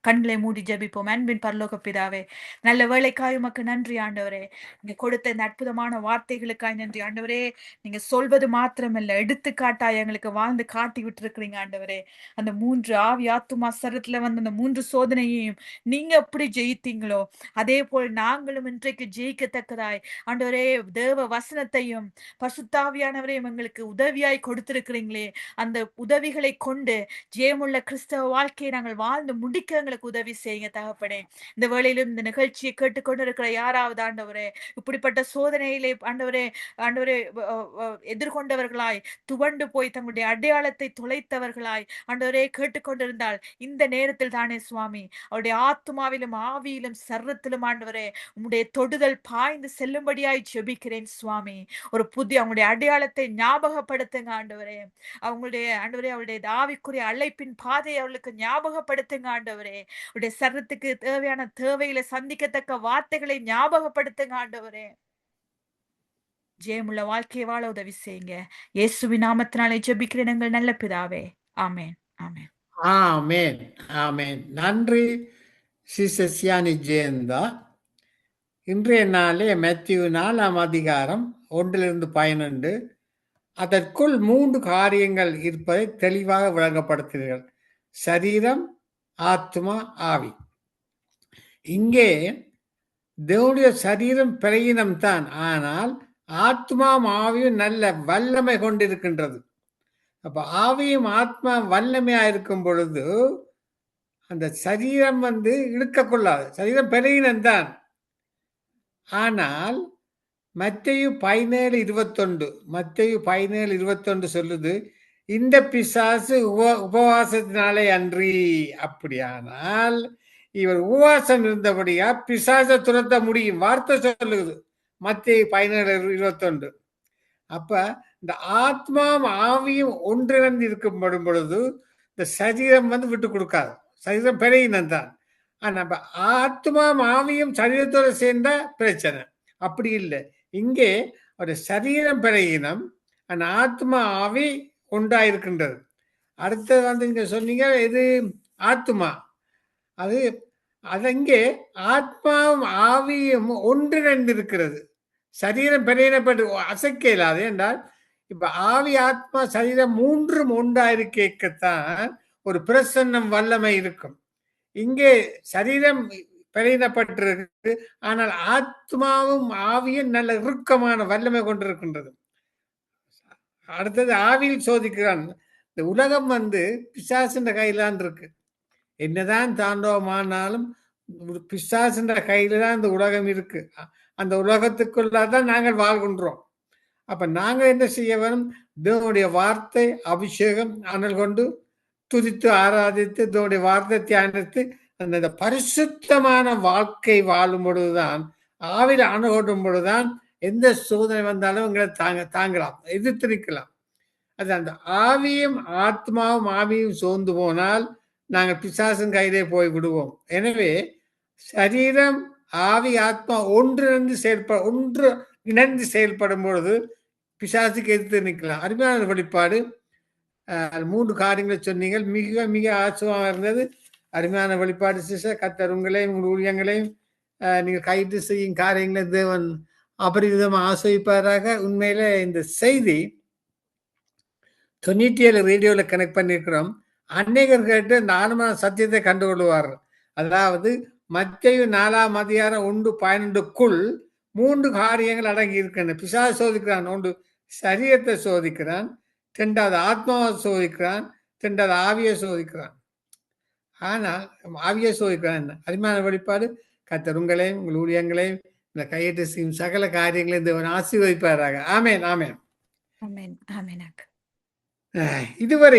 கண்களை மூடி ஜெபிப்போம். அன்பின் பரலோக பிதாவே, நல்ல வேலைக்காய் உமக்கு நன்றி ஆண்டவரே. நீங்க கொடுத்த இந்த அற்புதமான வார்த்தைகளுக்காய் நன்றி ஆண்டவரே. நீங்க சொல்வது மாத்திரமல்ல, எடுத்துக்காட்டாய் எங்களுக்கு வாழ்ந்து காட்டி விட்டுருக்கிறீங்க ஆண்டவரே. அந்த 3 ஆவி ஆத்துமா சரத்துல வந்து அந்த 3 சோதனையையும் நீங்க எப்படி ஜெயித்தீங்களோ, அதே போல் நாங்களும் இன்றைக்கு ஜெயிக்கத்தக்கதாய் ஆண்டவரே, தேவ வசனத்தையும் பரிசுத்தாவியானவரையும் எங்களுக்கு உதவியாய் கொடுத்திருக்கிறீங்களே, அந்த உதவிகளை கொண்டு ஜெயமுள்ள கிறிஸ்தவ வாழ்க்கையை நாங்கள் வாழ்ந்து முடிக்க எங்களுக்கு உதவி செய்யுங்க தகப்பனே. இந்த வேளையிலும் இந்த நிகழ்ச்சியை கேட்டுக்கொண்டு இருக்கிற யாராவது ஆண்டவரே, இப்படிப்பட்ட சோதனையிலே ஆண்டவரே, ஆண்டவரே எதிர்கொண்டவர்களாய், துவண்டு போய் தங்களுடைய அடையாளத்தை தொலைத்தவர்களாய் ஆண்டவரே கேட்டுக்கொண்டிருந்தால், இந்த நேரத்தில் தானே சுவாமி அவருடைய ஆத்துமாவிலும் ஆவியிலும் சர்வத்திலும் ஆண்டவரே உம்முடைய தொடுதல் பாய்ந்து செல்லும்படியாய் ஜெபிக்கிறேன் சுவாமி. ஒரு புதிய அவங்களுடைய அடையாளத்தை ஞாபகப்படுத்துங்க ஆண்டவரே. அவங்களுடைய ஆண்டவரே அவருடைய ஆவிக்குரிய அழைப்பின் பாதையை அவர்களுக்கு ஞாபகப்படுத்துங்க ஆண்டவரே. அவருடைய சரீரத்துக்கு தேவையான தேவைகளை சந்திக்கத்தக்க வார்த்தைகளை ஞாபகப்படுத்துங்க ஆண்டவரே. ஜெயமுள்ள வாழ்க்கையை வாழ உதவி செய்யுங்க. இயேசுவின் நாமத்தினாலே ஜெபிக்கிறேன் எங்கள் நல்ல பிதாவே. ஆமென். ஆமென். ஆமென். ஆமென். நன்றி சிஸ்டர் சியானி ஜெயந்தா. இன்றைய நாளே மத்தேயு 4ஆம் அதிகாரம் 1-12 அதற்குள் 3 காரியங்கள் இருப்பதை தெளிவாக விளங்கப்படுத்துகிறீர்கள். சரீரம், ஆத்மா, ஆவி. இங்கே தேவனுடைய சரீரம் பலகீனம் தான், ஆனால் ஆத்மா ஆவியும் நல்ல வல்லமை கொண்டிருக்கின்றது. அப்ப ஆவியும் ஆத்மா வல்லமையா இருக்கும் பொழுது அந்த சரீரம் இழுக்க கொள்ளாது. சரீரம் பலகீனம் தான். ஆனால் மத்தேயு 17:21 மத்தேயு 17:21 சொல்லுது, இந்த பிசாசு உபவாசத்தினாலே அன்றி. அப்படியானால் இவர் உபவாசம் இருந்தபடியா பிசாசை துரத்த முடியும். வார்த்தை சொல்லுது மத்தேயு 17:21. அப்ப இந்த ஆத்மாவும் ஆவியும் ஒன்றிணைந்து இருக்கும்படும் பொழுது இந்த சரீரம் விட்டு கொடுக்காது. சரீரம் பலகீனம் தான். ஆனா ஆத்மாவும் ஆவியும் சரீரத்தோட சேர்ந்தா பிரச்சனை. அப்படி இல்லை. இங்கே ஒரு சரீரம் பலகீனம், அந்த ஆத்மா ஆவி உண்டாயிருக்கின்றது. அடுத்தது இங்க சொன்னீங்க, இது ஆத்மா. அது இங்கே ஆத்மாவும் ஆவியும் ஒன்றிணைந்து இருக்கிறது. சரீரம் பலகீனப்பட்டு அசைக்க இயலாது என்றால், இப்ப ஆவி ஆத்மா சரீரம் மூன்றும் ஒன்றாயிருக்கத்தான் ஒரு பிரசன்னம் வல்லமை இருக்கும். இங்கே சரீரம் பலகீனப்பட்டிருக்கு, ஆனால் ஆத்மாவும் ஆவியும் நல்ல இறுக்கமான வல்லமை கொண்டிருக்கின்றது. அடுத்தது ஆவியில் சோதிக்கிறான். இந்த உலகம் பிசாசின் கையிலான் இருக்கு. என்னதான் தாண்டவமானாலும் பிசாசின் கையில தான் இந்த உலகம் இருக்கு. அந்த உலகத்துக்குள்ளதான் நாங்கள் வாழ்கின்றோம். அப்ப நாங்க என்ன செய்ய வேணும்? தேவனுடைய வார்த்தை அபிஷேகம் அனல் கொண்டு துதித்து ஆராதித்து தேவனுடைய வார்த்தை தியானித்து அந்த பரிசுத்தமான வாழ்க்கை வாழும் பொழுதுதான், ஆவில அணுகொடும் பொழுதுதான் எந்த சோதனை வந்தாலும் எங்களை தாங்கலாம், எதிர்த்து நிற்கலாம். அது அந்த ஆவியும் ஆத்மாவும் ஆவியும் சோர்ந்து போனால் நாங்கள் பிசாசின் கையிலே போய் விடுவோம். எனவே சரீரம் ஆவி ஆத்மா ஒன்று இணைந்து செயல்படும் பொழுது பிசாசுக்கு எதிர்த்து நிற்கலாம். அருமையான வெளிப்பாடு. 3 காரியங்களை சொன்னீங்க, மிக மிக ஆச்சரியமாக இருந்தது. அருமையான வெளிப்பாடு சிஸ்டர். கர்த்தர் உங்களையும் உங்கள் ஊழியங்களையும் நீங்கள் கைது செய்யும் காரியங்களை தேவன் அபரிவிதமாக ஆசிர்வதிப்பாராக. உண்மையில இந்த செய்தி 97 ரேடியோவில் கனெக்ட் பண்ணியிருக்கிறோம். அநேகர் கேட்டு இந்த ஆன்ம சத்தியத்தை கண்டுகொள்வார். அதாவது மத்தேயு 4:1-12 3 காரியங்கள் அடங்கி இருக்கின்றன. பிசாசு சோதிக்கிறான். 1 சரீரத்தை சோதிக்கிறான், 2வது ஆத்மாவை சோதிக்கிறான், 3வது ஆவியை சோதிக்கிறான். ஆனால் ஆவியை சோதிக்கிறான். என்ன அருமையான வெளிப்பாடு. கர்த்தர் உங்களையும் உங்கள் ஊழியங்களையும் இந்த கையெட்டு செய்யும் சகல காரியங்களையும் தேவன் ஆசீர்வதிப்பாராக. ஆமென், ஆமென். ஆமென், ஆமென். இதுவரை